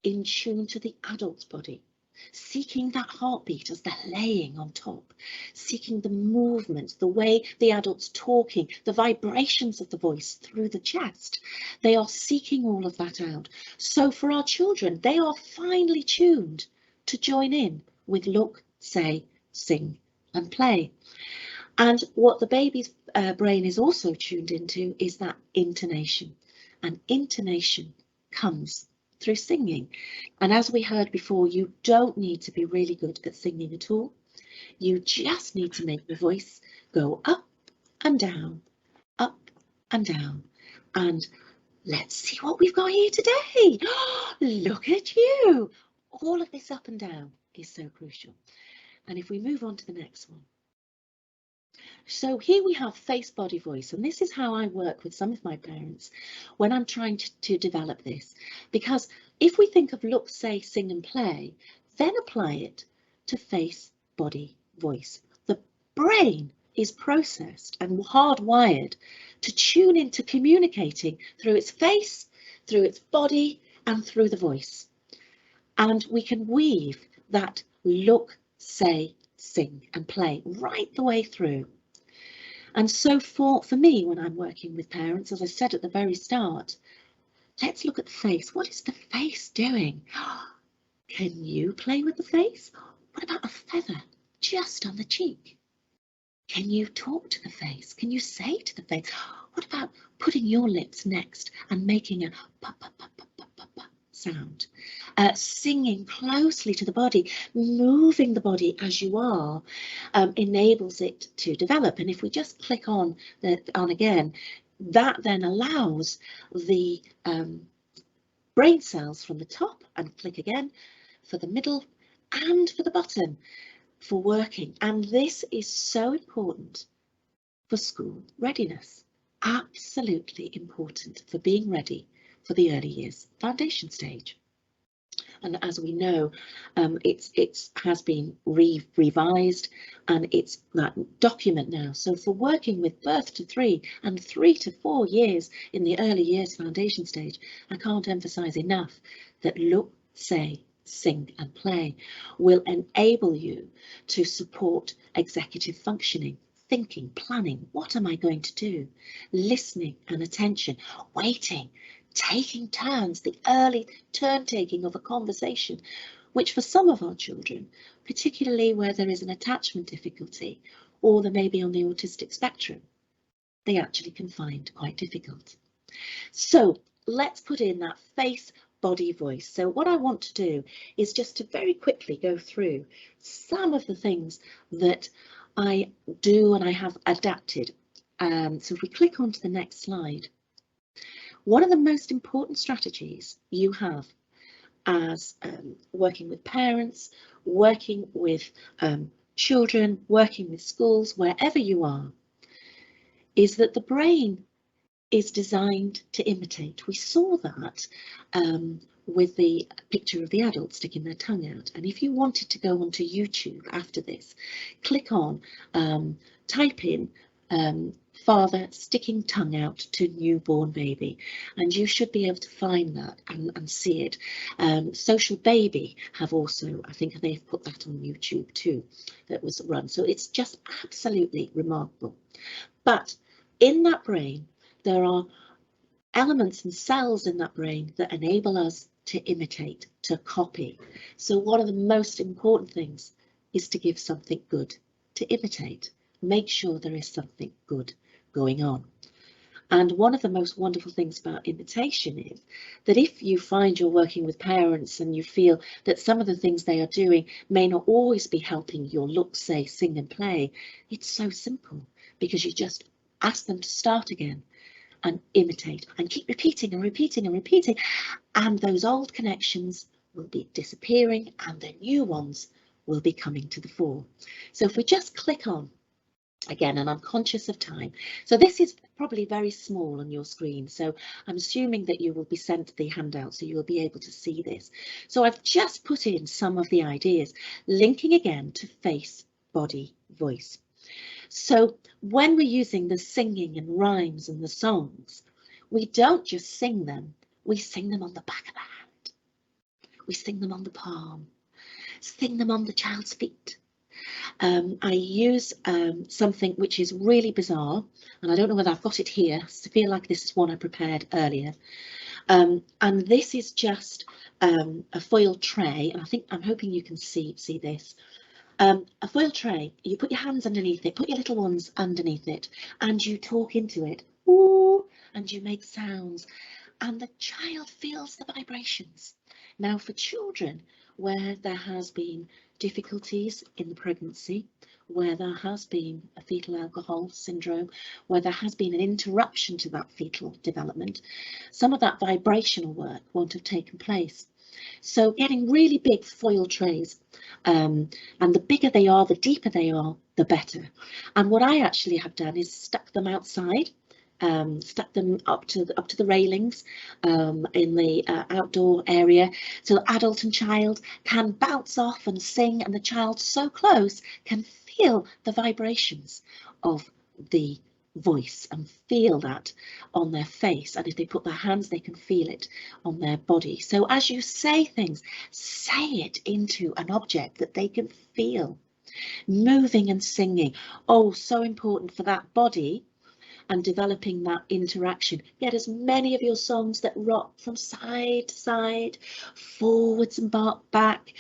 in tune to the adult's body, seeking that heartbeat as they're laying on top, seeking the movement, the way the adult's talking, the vibrations of the voice through the chest. They are seeking all of that out. So for our children, they are finely tuned to join in with look, say, sing and play. And what the baby's brain is also tuned into is that intonation. And intonation comes through singing. And as we heard before, you don't need to be really good at singing at all. You just need to make the voice go up and down, up and down. And let's see what we've got here today. Look at you. All of this up and down is so crucial. And if we move on to the next one. So here we have face, body, voice, and this is how I work with some of my parents when I'm trying to develop this. Because if we think of look, say, sing and play, then apply it to face, body, voice. The brain is processed and hardwired to tune into communicating through its face, through its body, and through the voice. And we can weave that look, say, sing and play right the way through. And so for me, when I'm working with parents, as I said at the very start, let's look at the face. What is the face doing? Can you play with the face? What about a feather just on the cheek? Can you talk to the face? Can you say to the face? What about putting your lips next and making a pa pa pa pa pa pa pa sound? Singing closely to the body, moving the body as you are, enables it to develop. And if we just click on again, that then allows the brain cells from the top, and click again, for the middle and for the bottom for working. And this is so important for school readiness. Absolutely important for being ready for the early years foundation stage. And as we know, it has been revised, and it's that document now. So for working with birth to 3 and 3 to 4 years in the early years foundation stage, I can't emphasize enough that look, say, sing and play will enable you to support executive functioning, thinking, planning. What am I going to do? Listening and attention, waiting, taking turns, the early turn taking of a conversation, which for some of our children, particularly where there is an attachment difficulty or they may be on the autistic spectrum, they actually can find quite difficult. So let's put in that face, body, voice. So what I want to do is just to very quickly go through some of the things that I do and I have adapted. So if we click onto the next slide, one of the most important strategies you have as working with parents, working with children, working with schools, wherever you are, is that the brain is designed to imitate. We saw that with the picture of the adult sticking their tongue out. And if you wanted to go onto YouTube after this, click on, type in father sticking tongue out to newborn baby, and you should be able to find that and see it. Social Baby have also, I think they've put that on YouTube too, that was run. So it's just absolutely remarkable. But in that brain, there are elements and cells in that brain that enable us to imitate, to copy. So one of the most important things is to give something good, to imitate. Make sure there is something good going on. And one of the most wonderful things about imitation is that if you find you're working with parents and you feel that some of the things they are doing may not always be helping your look, say, sing and play, it's so simple, because you just ask them to start again and imitate and keep repeating and repeating and repeating, and those old connections will be disappearing and the new ones will be coming to the fore. So if we just click on again, and I'm conscious of time, so this is probably very small on your screen, so I'm assuming that you will be sent the handout so you will be able to see this. So I've just put in some of the ideas, linking again to face, body, voice. So when we're using the singing and rhymes and the songs, we don't just sing them, we sing them on the back of the hand, we sing them on the palm, sing them on the child's feet. I use something which is really bizarre, and I don't know whether I've got it here. I feel like this is one I prepared earlier. And this is just a foil tray, and I'm hoping you can see this. A foil tray, you put your hands underneath it, put your little ones underneath it, and you talk into it, ooh, and you make sounds, and the child feels the vibrations. Now for children where there has been difficulties in the pregnancy, where there has been a fetal alcohol syndrome, where there has been an interruption to that fetal development, some of that vibrational work won't have taken place. So getting really big foil trays, and the bigger they are, the deeper they are, the better. And what I actually have done is stuck them outside, stuck them up to the railings in the outdoor area, so adult and child can bounce off and sing, and the child so close can feel the vibrations of the voice and feel that on their face, and if they put their hands they can feel it on their body. So as you say things, say it into an object that they can feel. Moving and singing, oh, so important for that body and developing that interaction. Get as many of your songs that rock from side to side, forwards and back,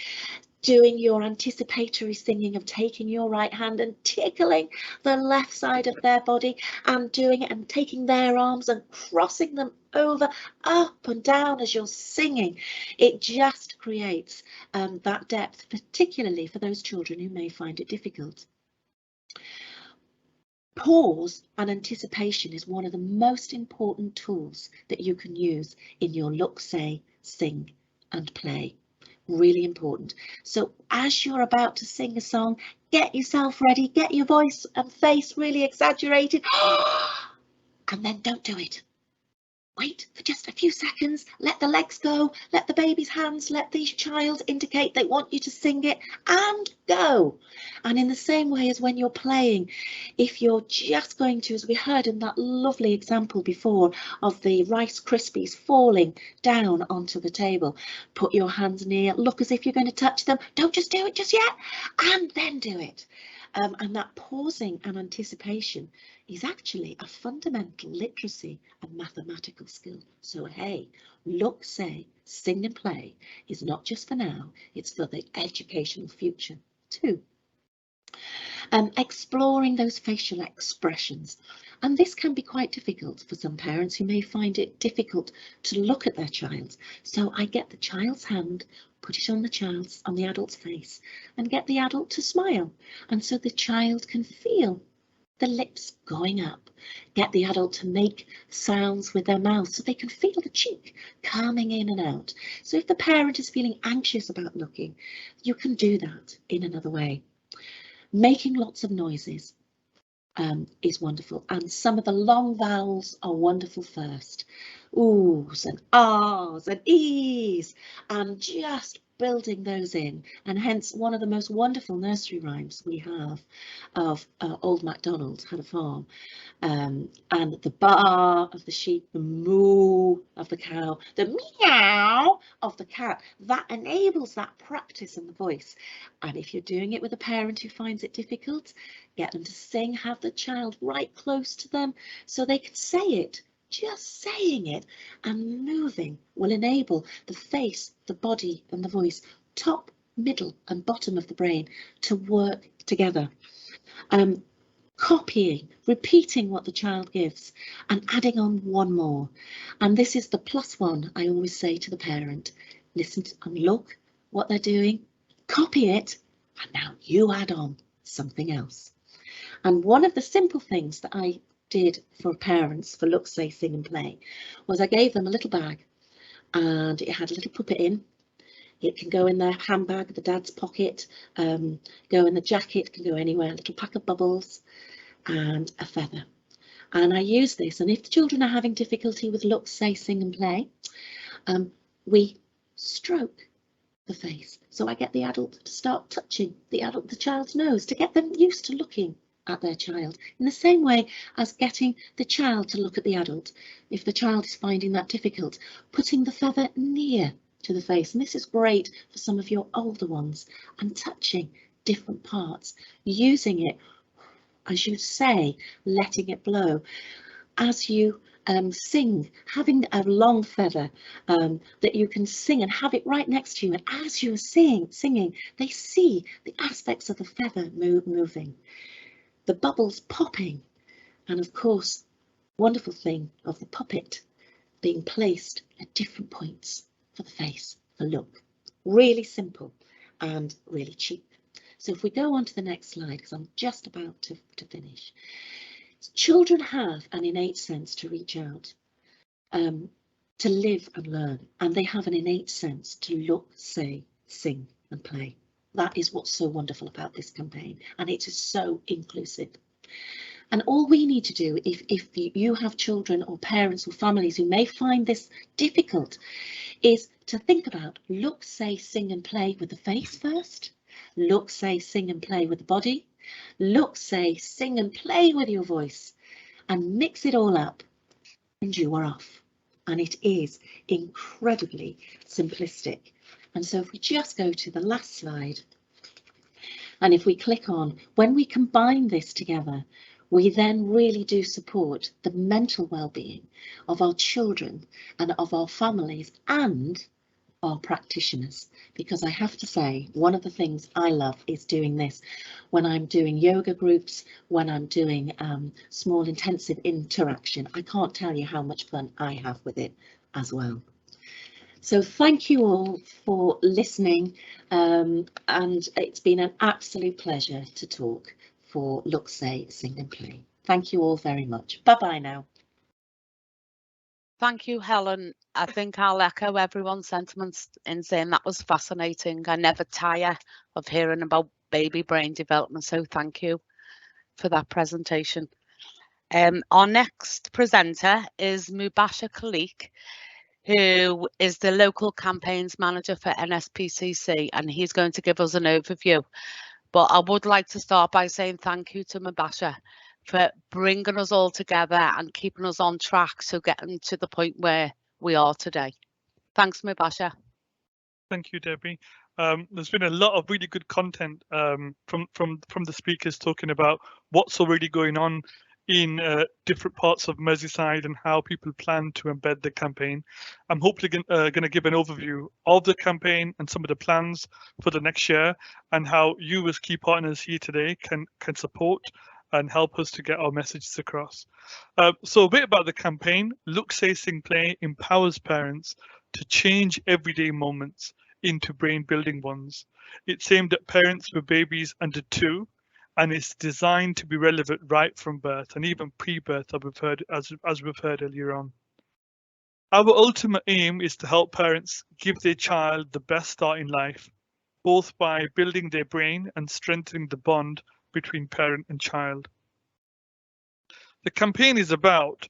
doing your anticipatory singing of taking your right hand and tickling the left side of their body, and doing it and taking their arms and crossing them over, up and down as you're singing. It just creates that depth, particularly for those children who may find it difficult. Pause and anticipation is one of the most important tools that you can use in your look, say, sing and play. really important. So as you're about to sing a song, get yourself ready, get your voice and face really exaggerated, and then don't do it. Wait for just a few seconds, let the legs go, let the baby's hands, let the child indicate they want you to sing it, and go. And in the same way as when you're playing, if you're just going to, as we heard in that lovely example before of the Rice Krispies falling down onto the table, put your hands near, look as if you're going to touch them, don't just do it just yet, and then do it. And that pausing and anticipation is actually a fundamental literacy and mathematical skill. So hey, look, say, sing and play is not just for now, it's for the educational future too. Exploring those facial expressions. And this can be quite difficult for some parents who may find it difficult to look at their child. So I get the child's hand, put it on the adult's face, and get the adult to smile. And so the child can feel the lips going up, get the adult to make sounds with their mouth so they can feel the cheek coming in and out. So if the parent is feeling anxious about looking, you can do that in another way. Making lots of noises is wonderful, and some of the long vowels are wonderful first. Oohs and ahs and ees, and just building those in, and hence one of the most wonderful nursery rhymes we have of Old MacDonald Had a Farm, and the baa of the sheep, the moo of the cow, the meow of the cat. That enables that practice in the voice. And if you're doing it with a parent who finds it difficult, get them to sing, have the child right close to them so they can say it. Just saying it and moving will enable the face, the body and the voice, top, middle and bottom of the brain to work together. Copying, repeating what the child gives and adding on one more. And this is the +1 I always say to the parent. Listen and look what they're doing, copy it, and now you add on something else. And one of the simple things that I did for parents for Look, Say, Sing and Play was I gave them a little bag and it had a little puppet in. It can go in their handbag, the dad's pocket, go in the jacket, can go anywhere, a little pack of bubbles and a feather. And I use this, and if the children are having difficulty with Look, Say, Sing and Play, we stroke the face. So I get the adult to start touching the child's nose to get them used to looking at their child, in the same way as getting the child to look at the adult. If the child is finding that difficult, putting the feather near to the face, and this is great for some of your older ones, and touching different parts, using it as you say, letting it blow. As you sing, having a long feather that you can sing and have it right next to you, and as you are singing, they see the aspects of the feather moving, the bubbles popping, and of course, wonderful thing of the puppet being placed at different points for the face, for look. Really simple and really cheap. So if we go on to the next slide, because I'm just about to finish. Children have an innate sense to reach out, to live and learn, and they have an innate sense to look, say, sing and play. That is what's so wonderful about this campaign, and it is so inclusive. And all we need to do, if you have children or parents or families who may find this difficult, is to think about look, say, sing and play with the face first, look, say, sing and play with the body, look, say, sing and play with your voice, and mix it all up, and you are off. And it is incredibly simplistic. And so if we just go to the last slide, and if we click on, when we combine this together, we then really do support the mental well-being of our children and of our families and our practitioners, because I have to say one of the things I love is doing this when I'm doing yoga groups, when I'm doing small intensive interaction. I can't tell you how much fun I have with it as well. So thank you all for listening, and it's been an absolute pleasure to talk for Look, Say, Sing and Play. Thank you all very much. Bye bye now. Thank you, Helen. I think I'll echo everyone's sentiments in saying that was fascinating. I never tire of hearing about baby brain development, so thank you for that presentation. Our next presenter is Mubasha Khalik, who is the local campaigns manager for NSPCC, and he's going to give us an overview. But I would like to start by saying thank you to Mubasha for bringing us all together and keeping us on track to getting to the point where we are today. Thanks, Mubasha. Thank you, Debbie. There's been a lot of really good content from the speakers talking about what's already going on in different parts of Merseyside and how people plan to embed the campaign. I'm hopefully going to give an overview of the campaign and some of the plans for the next year, and how you as key partners here today can support and help us to get our messages across. So a bit about the campaign. Look, Say, Sing, Play empowers parents to change everyday moments into brain building ones. It's aimed at parents with babies under 2, and it's designed to be relevant right from birth and even pre-birth, as we've heard earlier on. Our ultimate aim is to help parents give their child the best start in life, both by building their brain and strengthening the bond between parent and child. The campaign is about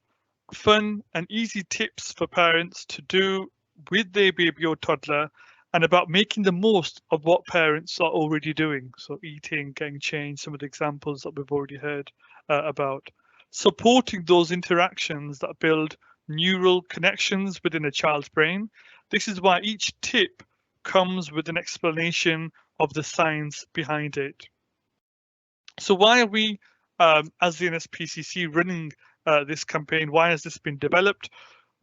fun and easy tips for parents to do with their baby or toddler, and about making the most of what parents are already doing. So eating, getting changed, some of the examples that we've already heard about. Supporting those interactions that build neural connections within a child's brain. This is why each tip comes with an explanation of the science behind it. So why are we, as the NSPCC, running this campaign? Why has this been developed?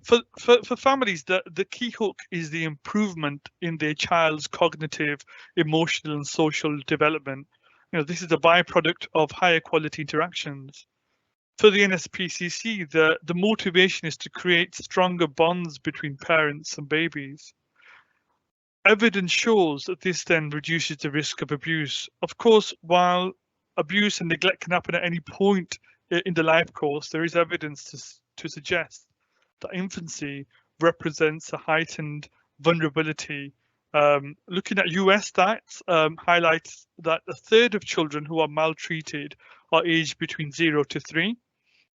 For families, the key hook is the improvement in their child's cognitive, emotional and social development. This is a byproduct of higher quality interactions. For the NSPCC, the motivation is to create stronger bonds between parents and babies. Evidence shows that this then reduces the risk of abuse. Of course, while abuse and neglect can happen at any point in the life course, there is evidence to suggest that infancy represents a heightened vulnerability. Looking at US stats highlights that a third of children who are maltreated are aged between 0 to 3.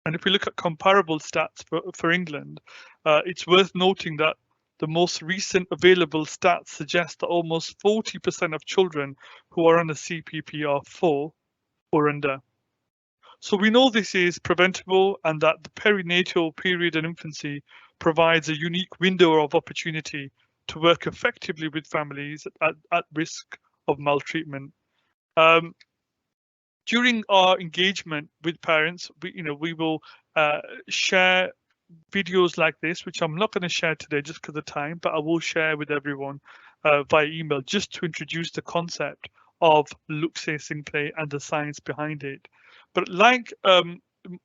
And if we look at comparable stats for England, it's worth noting that the most recent available stats suggest that almost 40% of children who are on a CPP are 4 or under. So we know this is preventable, and that the perinatal period in infancy provides a unique window of opportunity to work effectively with families at risk of maltreatment. During our engagement with parents, we will share videos like this, which I'm not going to share today just because of time, but I will share with everyone via email, just to introduce the concept of Look, Say, Sing, Play and the science behind it. But like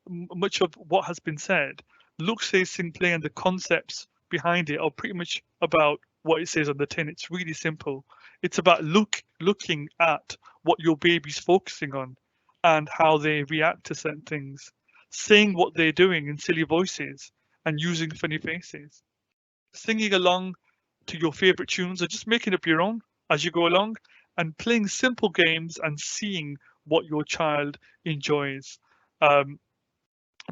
much of what has been said, Look, Say, Sing, Play and the concepts behind it are pretty much about what it says on the tin. It's really simple. It's about looking at what your baby's focusing on and how they react to certain things, saying what they're doing in silly voices and using funny faces, singing along to your favorite tunes or just making up your own as you go along, and playing simple games and seeing what your child enjoys.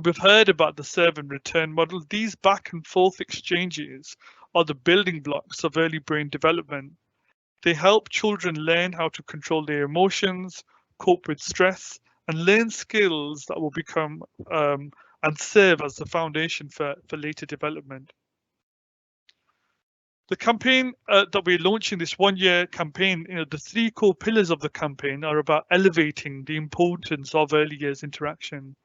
We've heard about the serve and return model. These back and forth exchanges are the building blocks of early brain development. They help children learn how to control their emotions, cope with stress, and learn skills that will become and serve as the foundation for later development. The campaign that we're launching, this one-year campaign, the 3 core pillars of the campaign are about elevating the importance of early years interaction,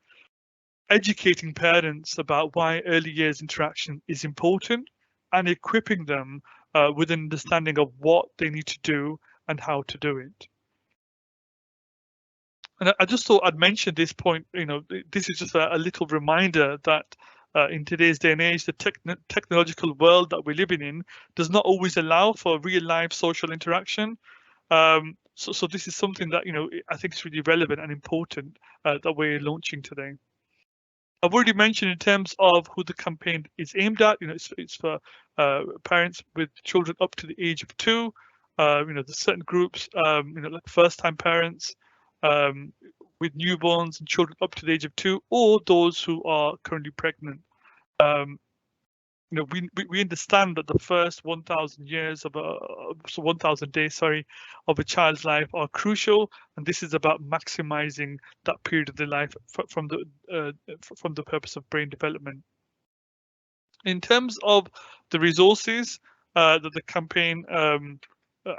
educating parents about why early years interaction is important, and equipping them with an understanding of what they need to do and how to do it. And I just thought I'd mention this point. This is just a little reminder that in today's day and age, the technological world that we're living in does not always allow for real life social interaction. So this is something that I think is really relevant and important that we're launching today. I've already mentioned in terms of who the campaign is aimed at. It's for parents with children up to the age of 2. There's certain groups, like first-time parents with newborns and children up to the age of 2, or those who are currently pregnant. We understand that the first 1,000 years of 1,000 days, of a child's life are crucial, and this is about maximizing that period of their life from the purpose of brain development. In terms of the resources that the campaign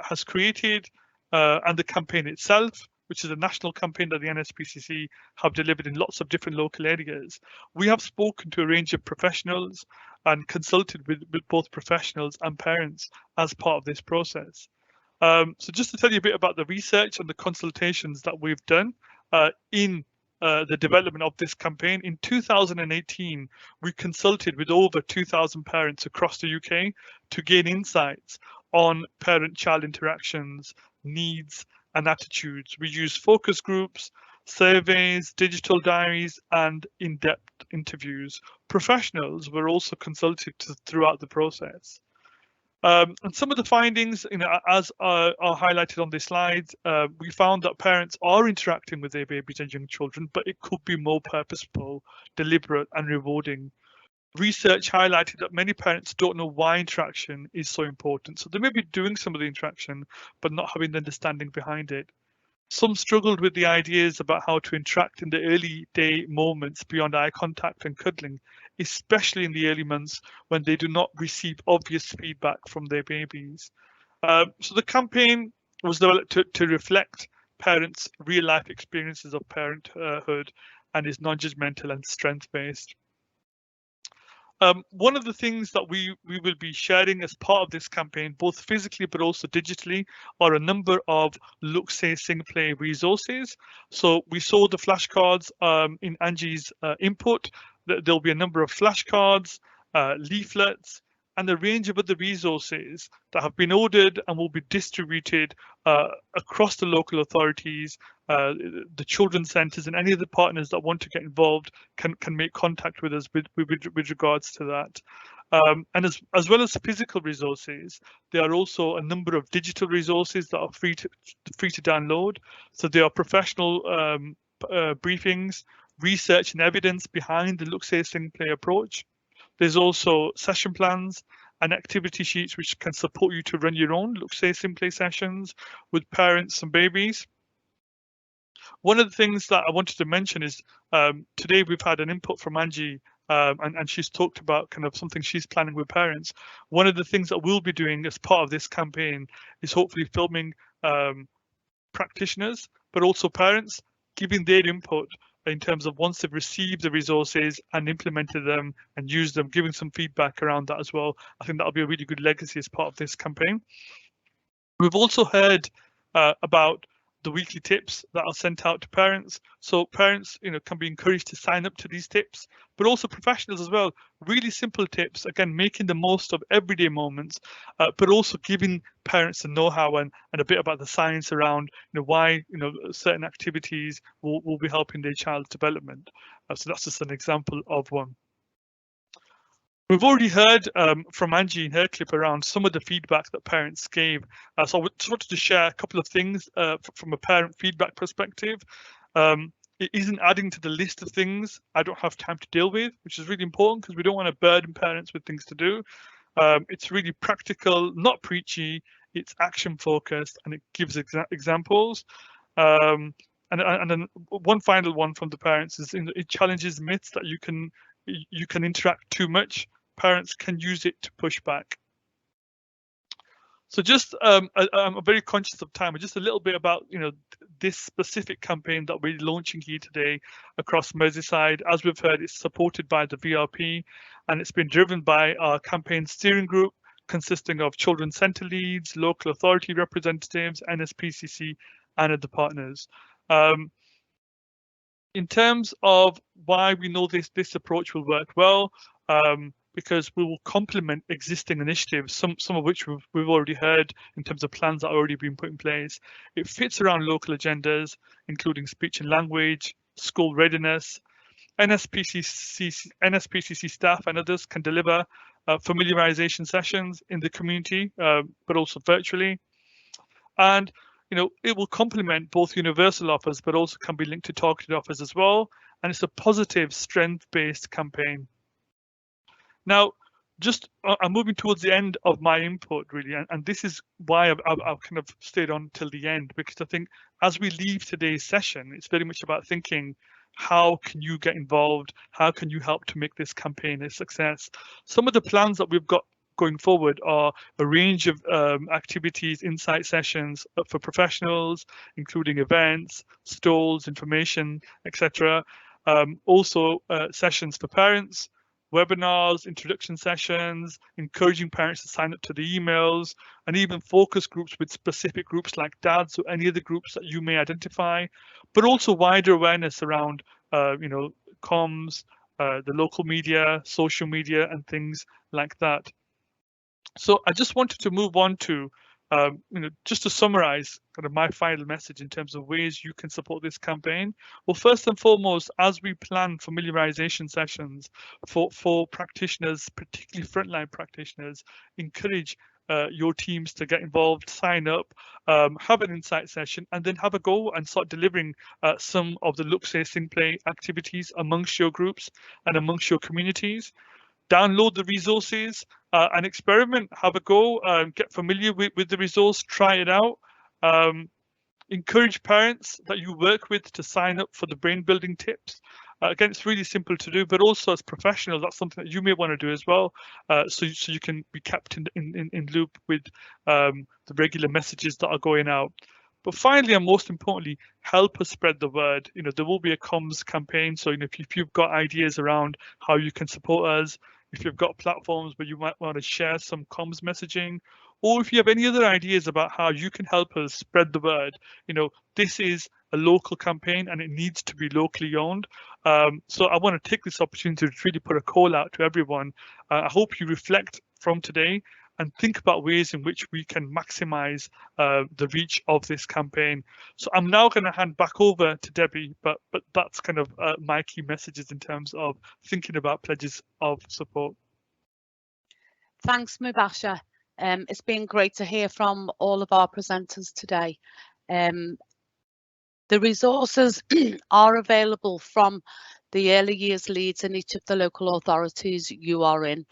has created, and the campaign itself, which is a national campaign that the NSPCC have delivered in lots of different local areas, we have spoken to a range of professionals and consulted with both professionals and parents as part of this process. So just to tell you a bit about the research and the consultations that we've done in the development of this campaign. In 2018, we consulted with over 2,000 parents across the UK to gain insights on parent-child interactions, needs, and attitudes. We used focus groups, surveys, digital diaries, and in-depth interviews. Professionals were also consulted throughout the process. And some of the findings, as are highlighted on this slide, we found that parents are interacting with their babies and young children, but it could be more purposeful, deliberate, and rewarding. Research highlighted that many parents don't know why interaction is so important. So they may be doing some of the interaction, but not having the understanding behind it. Some struggled with the ideas about how to interact in the early day moments beyond eye contact and cuddling, especially in the early months when they do not receive obvious feedback from their babies. So the campaign was developed to reflect parents' real life experiences of parenthood and is non-judgmental and strength-based. One of the things that we will be sharing as part of this campaign, both physically but also digitally, are a number of Look, Say, Sing, Play resources. So we saw the flashcards in Angie's input. There'll be a number of flashcards, leaflets, and a range of other resources that have been ordered and will be distributed across the local authorities, the children's centres, and any of the partners that want to get involved can make contact with us with regards to that. And as well as physical resources, there are also a number of digital resources that are free to download. So there are professional briefings, research and evidence behind the Look, Say, Sing, Play approach. There's also session plans and activity sheets which can support you to run your own Look, Say, Sing, Play sessions with parents and babies. One of the things that I wanted to mention is today we've had an input from Angie and she's talked about kind of something she's planning with parents. One of the things that we'll be doing as part of this campaign is hopefully filming practitioners, but also parents, giving their input in terms of once they've received the resources and implemented them and used them, giving some feedback around that as well. I think that'll be a really good legacy as part of this campaign. We've also heard about the weekly tips that are sent out to parents. So parents, can be encouraged to sign up to these tips, but also professionals as well. Really simple tips, again, making the most of everyday moments, but also giving parents the know-how and a bit about the science around, why, certain activities will be helping their child's development. So that's just an example of one. We've already heard from Angie in her clip around some of the feedback that parents gave. So I just wanted to share a couple of things from a parent feedback perspective. It isn't adding to the list of things I don't have time to deal with, which is really important because we don't want to burden parents with things to do. It's really practical, not preachy, it's action focused, and it gives examples. And then one final one from the parents is it challenges myths that you can interact too much. Parents can use it to push back. So just I'm very conscious of time, but just a little bit about this specific campaign that we're launching here today across Merseyside. As we've heard, it's supported by the VRP, and it's been driven by our campaign steering group consisting of children's centre leads, local authority representatives, NSPCC, and other partners. In terms of why we know this approach will work well, because we will complement existing initiatives, some of which we've already heard in terms of plans that are already being put in place. It fits around local agendas, including speech and language, school readiness, NSPCC staff and others can deliver familiarisation sessions in the community, but also virtually. And it will complement both universal offers, but also can be linked to targeted offers as well. And it's a positive, strength-based campaign. Now, I'm moving towards the end of my input, really, and this is why I've kind of stayed on till the end, because I think as we leave today's session, it's very much about thinking, how can you get involved? How can you help to make this campaign a success? Some of the plans that we've got going forward are a range of activities, insight sessions for professionals, including events, stalls, information, etc. Also sessions for parents, webinars, introduction sessions, encouraging parents to sign up to the emails, and even focus groups with specific groups like dads or any other groups that you may identify, but also wider awareness around, comms, the local media, social media, and things like that. So I just wanted to move on to, just to summarize kind of my final message in terms of ways you can support this campaign. Well, first and foremost, as we plan familiarization sessions for practitioners, particularly frontline practitioners, encourage your teams to get involved, sign up, have an insight session, and then have a go and start delivering some of the Look, Say, Sing, Play activities amongst your groups and amongst your communities. Download the resources and experiment, have a go, get familiar with the resource, try it out. Encourage parents that you work with to sign up for the brain building tips. Again, it's really simple to do, but also as professionals, that's something that you may want to do as well, so you can be kept in loop with the regular messages that are going out. But finally, and most importantly, help us spread the word. There will be a comms campaign, so if you've got ideas around how you can support us, if you've got platforms where you might want to share some comms messaging, or if you have any other ideas about how you can help us spread the word, this is a local campaign and it needs to be locally owned. So I want to take this opportunity to really put a call out to everyone. I hope you reflect from today and think about ways in which we can maximize the reach of this campaign. So I'm now going to hand back over to Debbie, but that's kind of my key messages in terms of thinking about pledges of support. Thanks, Mubasha. It's been great to hear from all of our presenters today. The resources are available from the early years leads in each of the local authorities you are in.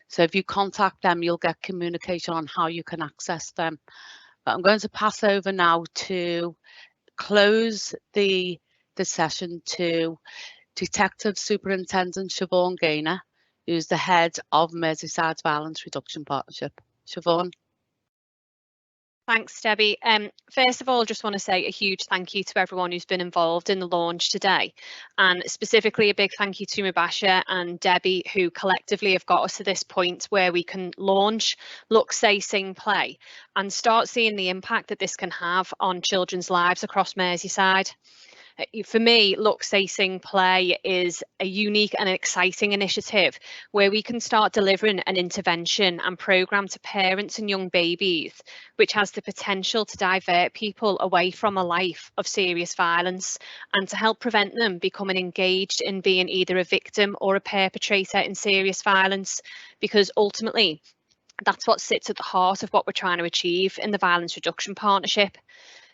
So if you contact them, you'll get communication on how you can access them. But I'm going to pass over now to close the session to Detective Superintendent Siobhan Gaynor, who's the head of Merseyside Violence Reduction Partnership. Siobhan. Thanks, Debbie. First of all, just want to say a huge thank you to everyone who's been involved in the launch today, and specifically a big thank you to Mubasha and Debbie, who collectively have got us to this point where we can launch Look, Say, Sing, Play and start seeing the impact that this can have on children's lives across Merseyside. For me, Look, Say, Sing, Play is a unique and exciting initiative where we can start delivering an intervention and programme to parents and young babies, which has the potential to divert people away from a life of serious violence and to help prevent them becoming engaged in being either a victim or a perpetrator in serious violence, because ultimately that's what sits at the heart of what we're trying to achieve in the Violence Reduction Partnership.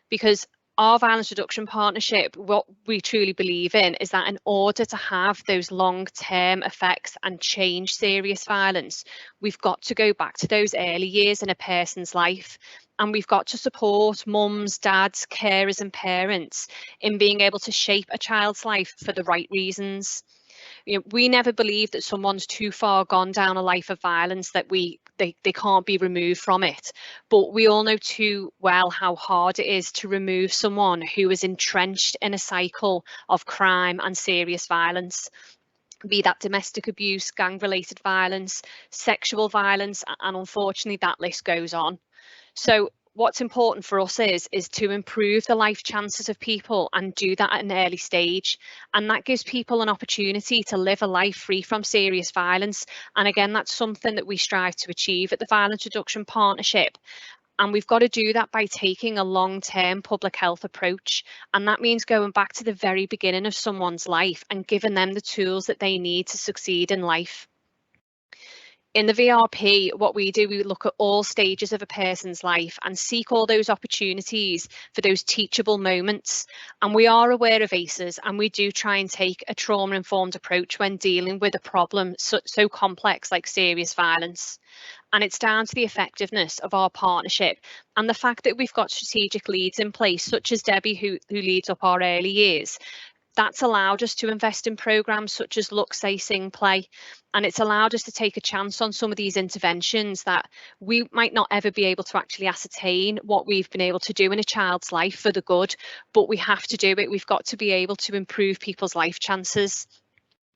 Because our Violence Reduction Partnership, what we truly believe in is that in order to have those long-term effects and change serious violence, we've got to go back to those early years in a person's life, and we've got to support mums, dads, carers and parents in being able to shape a child's life for the right reasons. We never believe that someone's too far gone down a life of violence that they can't be removed from it. But we all know too well how hard it is to remove someone who is entrenched in a cycle of crime and serious violence, be that domestic abuse, gang-related violence, sexual violence, and unfortunately that list goes on. So what's important for us is to improve the life chances of people and do that at an early stage. And that gives people an opportunity to live a life free from serious violence. And again, that's something that we strive to achieve at the Violence Reduction Partnership. And we've got to do that by taking a long-term public health approach. And that means going back to the very beginning of someone's life and giving them the tools that they need to succeed in life. In the VRP, what we do, we look at all stages of a person's life and seek all those opportunities for those teachable moments. And we are aware of ACEs, and we do try and take a trauma-informed approach when dealing with a problem so complex like serious violence. And it's down to the effectiveness of our partnership and the fact that we've got strategic leads in place, such as Debbie, who leads up our early years. That's allowed us to invest in programmes such as Look, Say, Sing, Play, and it's allowed us to take a chance on some of these interventions that we might not ever be able to actually ascertain what we've been able to do in a child's life for the good, but we have to do it. We've got to be able to improve people's life chances.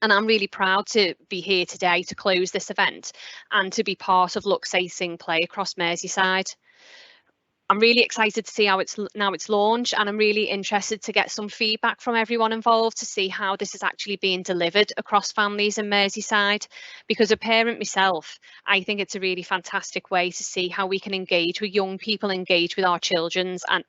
And I'm really proud to be here today to close this event and to be part of Look, Say, Sing, Play across Merseyside. I'm really excited to see how it's launched, and I'm really interested to get some feedback from everyone involved to see how this is actually being delivered across families in Merseyside. Because a parent myself, I think it's a really fantastic way to see how we can engage with young people, engage with our children. And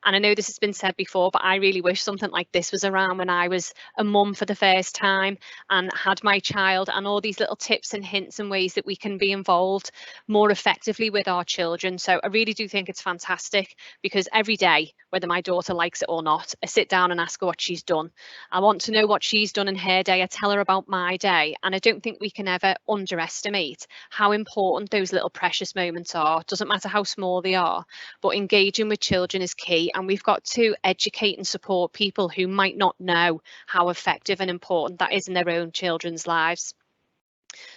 I know this has been said before, but I really wish something like this was around when I was a mum for the first time and had my child, and all these little tips and hints and ways that we can be involved more effectively with our children. So I really do think it's fantastic, because every day, whether my daughter likes it or not, I sit down and ask her what she's done. I want to know what she's done in her day. I tell her about my day, and I don't think we can ever underestimate how important those little precious moments are. It doesn't matter how small they are, but engaging with children is key, and we've got to educate and support people who might not know how effective and important that is in their own children's lives.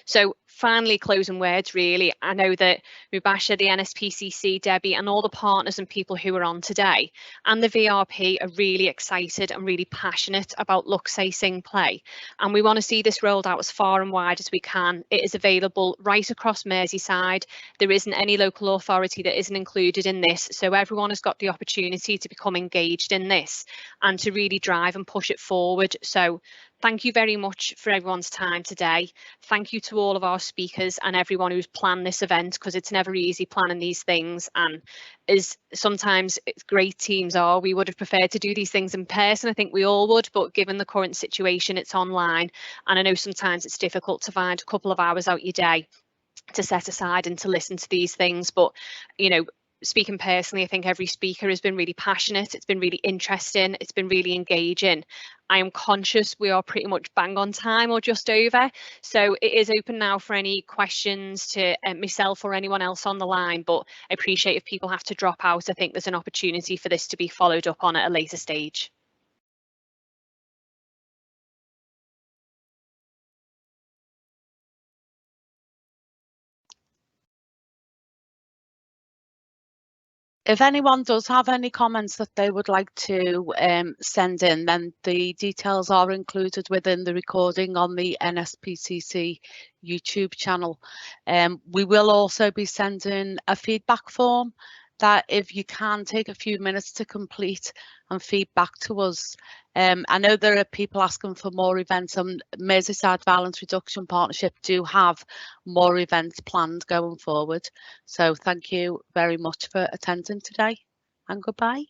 So finally, closing words, really, I know that Mubasha, the NSPCC, Debbie, and all the partners and people who are on today, and the VRP are really excited and really passionate about Look, Say, Sing, Play. And we want to see this rolled out as far and wide as we can. It is available right across Merseyside. There isn't any local authority that isn't included in this. So everyone has got the opportunity to become engaged in this and to really drive and push it forward. So thank you very much for everyone's time today. Thank you to all of our speakers and everyone who's planned this event, because it's never easy planning these things, and as sometimes great teams are, we would have preferred to do these things in person. I think we all would, but given the current situation, it's online, and I know sometimes it's difficult to find a couple of hours out your day to set aside and to listen to these things. But you know, speaking personally, I think every speaker has been really passionate. It's been really interesting. It's been really engaging. I am conscious we are pretty much bang on time or just over. So it is open now for any questions to myself or anyone else on the line. But I appreciate if people have to drop out. I think there's an opportunity for this to be followed up on at a later stage. If anyone does have any comments that they would like to send in, then the details are included within the recording on the NSPCC YouTube channel. We will also be sending a feedback form that, if you can, take a few minutes to complete and feed back to us. I know there are people asking for more events, and Merseyside Violence Reduction Partnership do have more events planned going forward. So thank you very much for attending today, and goodbye.